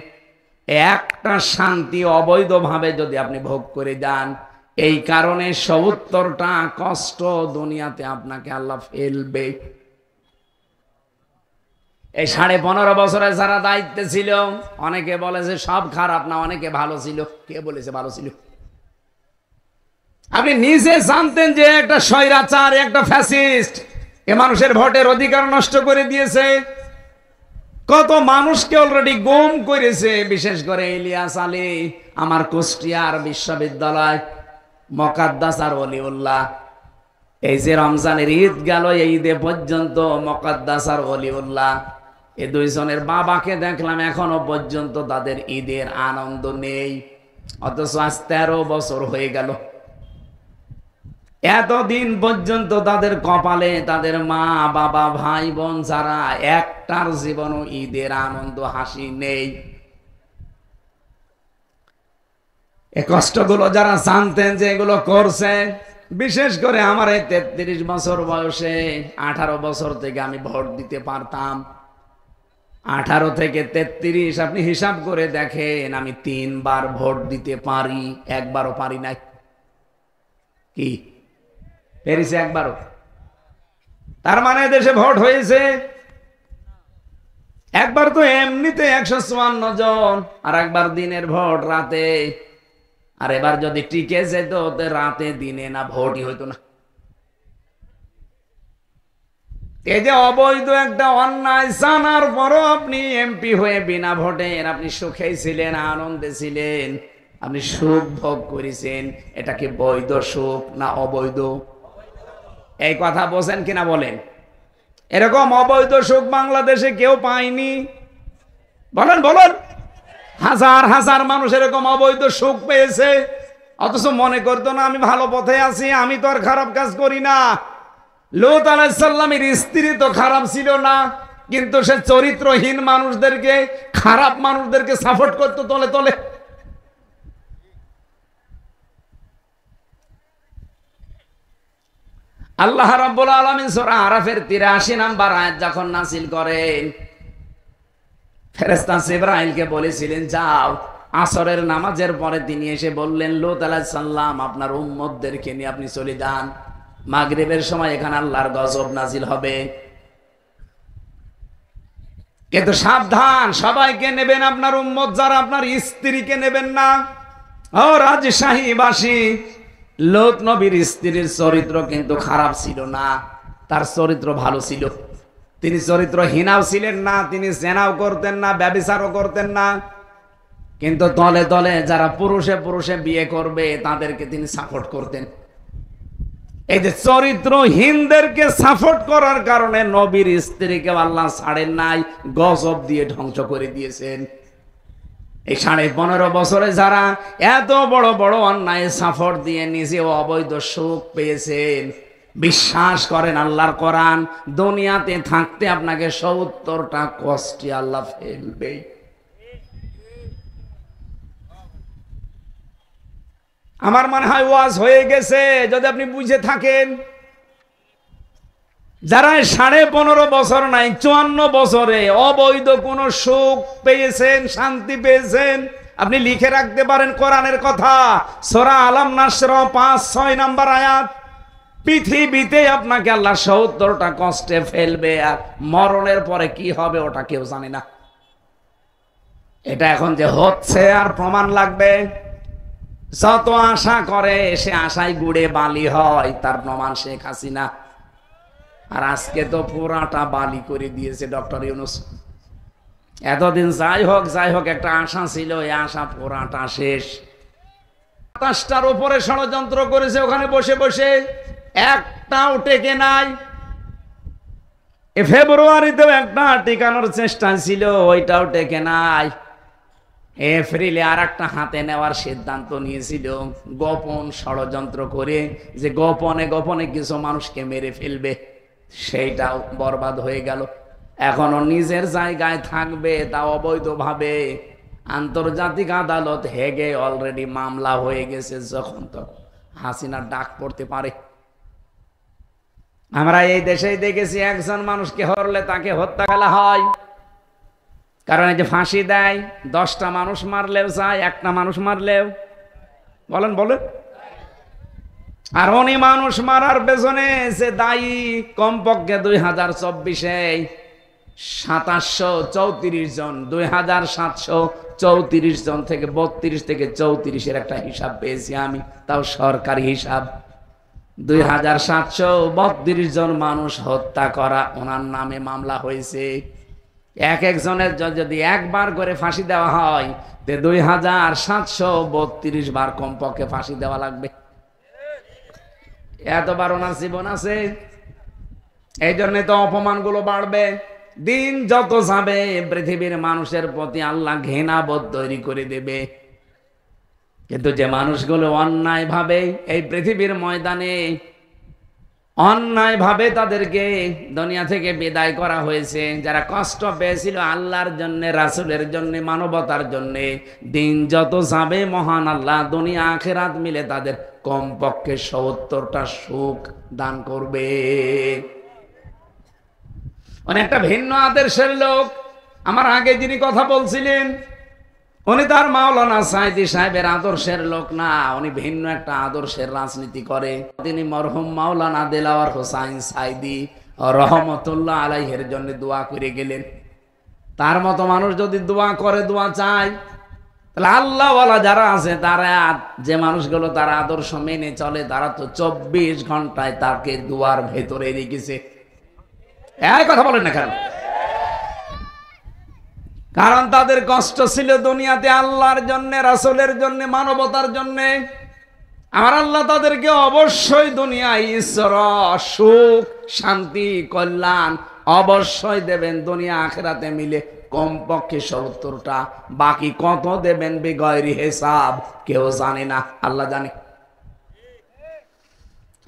একটা শান্তি অবৈধভাবে যদি আপনি ভোগ করে যান, এই কারণে ৭০টা কষ্ট দুনিয়াতে আপনাকে আল্লাহ ফেলবে। এই ১৫.৫ বছরে যারা দায়িত্বে ছিল, অনেকে বলে যে সব খারাপ না, অনেকে ভালো ছিল। কে বলেছে ভালো ছিল? আপনি নিজে জানতেন যে একটা স্বৈরাচার, একটা ফ্যাসিস্ট এ মানুষের ভোটের অধিকার নষ্ট করে দিয়েছে, কত মানুষকে অলরেডি গুম করেছে। বিশেষ করে ইলিয়াস আলী, আমার কুষ্টিয়ার বিশ্ববিদ্যালয় মোকাদ্দাস আর ওলিউল্লাহ, এই যে রমজানের ঈদ গেল, এই ঈদে পর্যন্ত মোকাদ্দাস আর ওলিউল্লাহ এই দুইজনের বাবাকে দেখলাম, এখনো পর্যন্ত তাদের ঈদের আনন্দ নেই। অথচ আজ ১৩ বছর হয়ে গেল, এতদিন পর্যন্ত তাদের কপালে তাদের মা বাবা ভাই বোন যারা, একটার জীবনও ঈদের আনন্দ হাসি নেই। এই কষ্টগুলো যারা জানতেন যে এগুলো করছে, বিশেষ করে আমার এই ৩৩ বছর বয়সে ১৮ বছর থেকে আমি ভোট দিতে পারতাম। ১৮ থেকে ৩৩ আপনি হিসাব করে দেখেন, আমি ৩ বার ভোট দিতে পারি, একবারও পারি নাই। কি পেরেছে? একবারও। তার মানে দেশে ভোট হয়েছে একবার তো এমনিতে ১৫৪ জন, আর একবার দিনের ভোট রাতে। আর এবার যদি টিকে যেত রাতে দিনে, না ভোটই হইতো না। এই যে অবৈধ একটা অন্যায় জানার পরও আপনি এমপি হয়ে বিনা ভোটে আপনি সুখেই ছিলেন, আনন্দে ছিলেন, আপনি সুখ ভোগ করেছেন। এটা কি বৈধ সুখ না অবৈধ? এই কথা বোঝেন কিনা বলেন? এরকম অবৈধ সুখ বাংলাদেশে কেউ পায়নি। বলেন বলেন, হাজার হাজার মানুষ এরকম অবৈধ সুখ পেয়েছে, অথচ মনে করতো না আমি ভালো পথে আছি, আমি তো আর খারাপ কাজ করি না। লূত আলাইহিস সালামের স্ত্রী তো খারাপ ছিল না, কিন্তু সে চরিত্রহীন মানুষদেরকে, খারাপ মানুষদেরকে সাপোর্ট করতো তলে তলে। আল্লাহ রাব্বুল আলামিন সূরা আরাফের ৮৩ নম্বর আয়াত যখন নাযিল করেন, ফেরেশতা জিবরাইলকে বলেছিলেন যাও। আসরের নামাজের পরে তিনি এসে বললেন, লূত আলাইহিস সালাম আপনার উম্মতদেরকে নিয়ে আপনি চলে যান, মাগরিবের সময় এখানে আল্লাহর গজব নাজিল হবে, কিন্তু সাবধান, সবাইকে নেবেন, আপনার উম্মত যারা, আপনার স্ত্রীকে নেবেন না। ও রাজশাহীবাসী, লূত নবীর স্ত্রীর চরিত্র কিন্তু খারাপ ছিল না, তার চরিত্র ভালো ছিল। তিনি চরিত্রহীনাও ছিলেন না, তিনি জেনাও করতেন না, ব্যভিচারও করতেন না, কিন্তু দলে দলে যারা পুরুষে পুরুষে বিয়ে করবে তাদেরকে তিনি সাপোর্ট করতেন। এই যে চরিত্রহীনদেরকে সাপোর্ট করার কারণে নবীর স্ত্রীকে আল্লাহ ছাড়েন নাই, গজব দিয়ে ধ্বংস করে দিয়েছেন। এই ১৫.৫ বছরে যারা এত বড় বড় অন্যায় সাপোর্ট দিয়ে নিজেও অবৈধ সুখ পেয়েছেন, বিশ্বাস করেন আল্লাহর কোরআন, দুনিয়াতে থাকতে আপনাকে ৭০টা কষ্টে আল্লাহ ফেলবে। আমার মনে হয় ওয়াজ হয়ে গেছে যদি আপনি বুঝে থাকেন। যারা ১৫.৫ বছর নাই, ৫৪ বছরে অবৈধ কোন সুখ পেয়েছেন, শান্তি পেয়েছেন, আপনি লিখে রাখতে পারেন কোরআনের কথা, সূরা আলাম নাসর ৫-৬ নম্বর আয়াত। পৃথিবীতে আপনাকে আল্লাহ ৭০টা কষ্টে ফেলবে, আর মরণের পরে কি হবে ওটা কেউ জানে না। এটা এখন যে হচ্ছে আর প্রমাণ লাগবে। যত আশা করে সে আশায় গুড়ে বালি হয়, তার প্রমাণ শেখ হাসিনা। আর আজকে তো পুরাটা বালি করে দিয়েছে ডক্টর ইউনূস। এতদিন যাই হোক একটা আশা ছিল, এই আশা পুরাটা শেষ। ২৭টার উপরে ষড়যন্ত্র করেছে ওখানে বসে বসে, একটাও টেকে নাই। ফেব্রুয়ারিতেও একটা টিকানোর চেষ্টা ছিল, ওইটাও টেকে নাই। এপ্রিলে আর একটা হাতে নেওয়ার সিদ্ধান্ত নিয়েছিল, গোপন ষড়যন্ত্র করে, যে গোপনে গোপনে কিছু মানুষকে মেরে ফেলবে, সেইটাও বরবাদ হয়ে গেল। এখনো নিজের জায়গায় থাকবে, তা অবৈধভাবে। আন্তর্জাতিক আদালত হেগে অলরেডি মামলা হয়ে গেছে, যখন তখন হাসিনার ডাক পড়তে পারে। আমরা এই দেশেই দেখেছি একজন মানুষকে হরলে তাকে হত্যা করা হয়, কারণ এই যে ফাঁসি দেয়, 10টা মানুষ মারলেও চায়, একটা মানুষ মারলেও বলেন বলেন। আর উনি মানুষ মারার পেছনে যে দায়ী, কমপক্ষে 2024-এ 2734 জন, 2734 জন থেকে 32 থেকে 34-এর একটা হিসাব পেয়েছি আমি, তাও সরকারি হিসাব। 2732 জন মানুষ হত্যা করা ওনার নামে মামলা হয়েছে। এক একজনের যদি একবার করে ফাঁসি দেওয়া হয়, 2732 বার কমপক্ষে ফাঁসি দেওয়া লাগবে। এতবার ওনার জীবন আছে। এই জন্য তো অপমানগুলো বাড়বে। দিন যত যাবে পৃথিবীর মানুষের প্রতি আল্লাহ ঘৃণাবোধ তৈরি করে দেবে। কিন্তু যে মানুষগুলো অন্যায় ভাবে এই পৃথিবীর ময়দানে অন্যায় ভাবে তাদেরকে দুনিয়া থেকে বিদায় করা হয়েছে, যারা কষ্ট পেয়েছিল আল্লাহর জন্য, রাসূলের জন্য, মানবতার জন্য, দিন যত যাবে মহান আল্লাহ দুনিয়া আখিরাত মিলে তাদের কমপক্ষে 70টা সুখ দান করবে। অনেকটা ভিন্ন আদর্শের লোক আমার আগে যিনি কথা বলছিলেন, উনি তার মাওলানা সাইদি সাহেবের আদর্শের লোক না, উনি ভিন্ন একটা আদর্শের রাজনীতি করে। তিনি মরহুম মাওলানা দেলাওয়ার হোসাইন সাইদি রহমতুল্লাহ আলাইহির জন্য দোয়া করে গেলেন। তার মতো মানুষ যদি দোয়া করে, দোয়া চায়, তাহলে আল্লাহওয়ালা যারা আছে তারা, যে মানুষগুলো তার আদর্শ মেনে চলে, তারা তো 24 ঘন্টায় তাকে দোয়ার ভেতরে রেখেছে। এই কথা বলেন না কেন? কারণ তাদের কষ্ট ছিল দুনিয়াতে আল্লাহর জন্য, রাসূলের জন্য, মানবতার জন্য। আমার আল্লাহ তাদেরকে অবশ্যই দুনিয়ায় ঈশ্বর সুখ, শান্তি, কল্যাণ অবশ্যই দেবেন, দুনিয়া আখিরাতে মিলে কমপক্ষে 70টা। বাকি কত দেবেন বেগয়রি হিসাব কেউ জানে না, আল্লাহ জানে।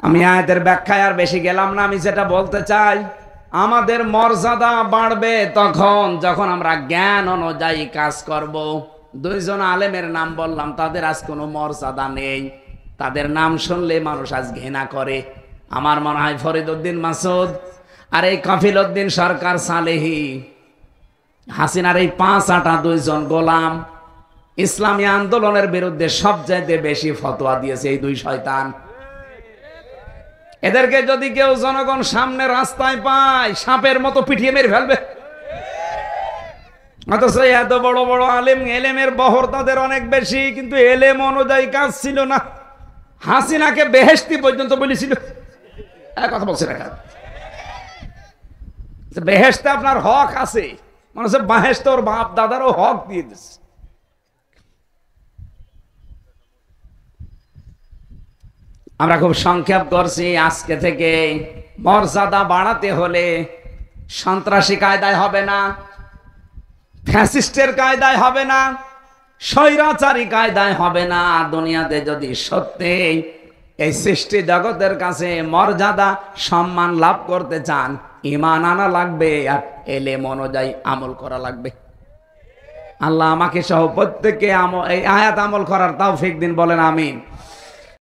আমি আয়াতের ব্যাখ্যায় আর বেশি গেলাম না। আমি যেটা বলতে চাই, আমাদের মর্যাদা বাড়বে তখন যখন আমরা জ্ঞান অনুযায়ী কাজ করব। 2 জন আলেমের নাম বললাম, তাদের আজ কোনো মর্যাদা নেই। তাদের নাম শুনলে মানুষ আজ ঘৃণা করে। আমার মনে হয় ফরিদ উদ্দিন মাসুদ আর এই কফিল উদ্দিন সরকার সালেহি, হাসিনার এই 5-8 2 জন গোলাম ইসলামী আন্দোলনের বিরুদ্ধে সবচাইতে বেশি ফতোয়া দিয়েছে এই 2 শয়তান। এদেরকে যদি কেউ জনগণ সামনে রাস্তায় পায়, সাপের মতো পিটিয়ে মেরে ফেলবে। অথচ এত বড় বড় আলেম, এলেমের বহর তাদের অনেক বেশি, কিন্তু এলেম অনুযায়ী কাজ ছিল না। হাসিনাকে বেহেশতি পর্যন্ত বলেছিল। কথা বলছে না, বেহেশতে আপনার হক আছে, মনে হচ্ছে বেহেশত ওর বাপ দাদারও হক দিয়ে দিচ্ছে। আমরা খুব সংক্ষেপ করছি। আজকে থেকে মর্যাদা বাড়াতে হলে সন্ত্রাসী কায়দায় হবে না, ফ্যাসিস্টের কায়দায় হবে না, স্বৈরাচারী কায়দায় হবে না। দুনিয়াতে যদি সত্যি এই সৃষ্টি জগতের কাছে মর্যাদা সম্মান লাভ করতে চান, ঈমান আনা লাগবে আর এলেম অনুযায়ী আমল করা লাগবে। আল্লাহ আমাকে সহ প্রত্যেককে এই আয়াত আমল করার তৌফিক দিন, বলেন আমিন।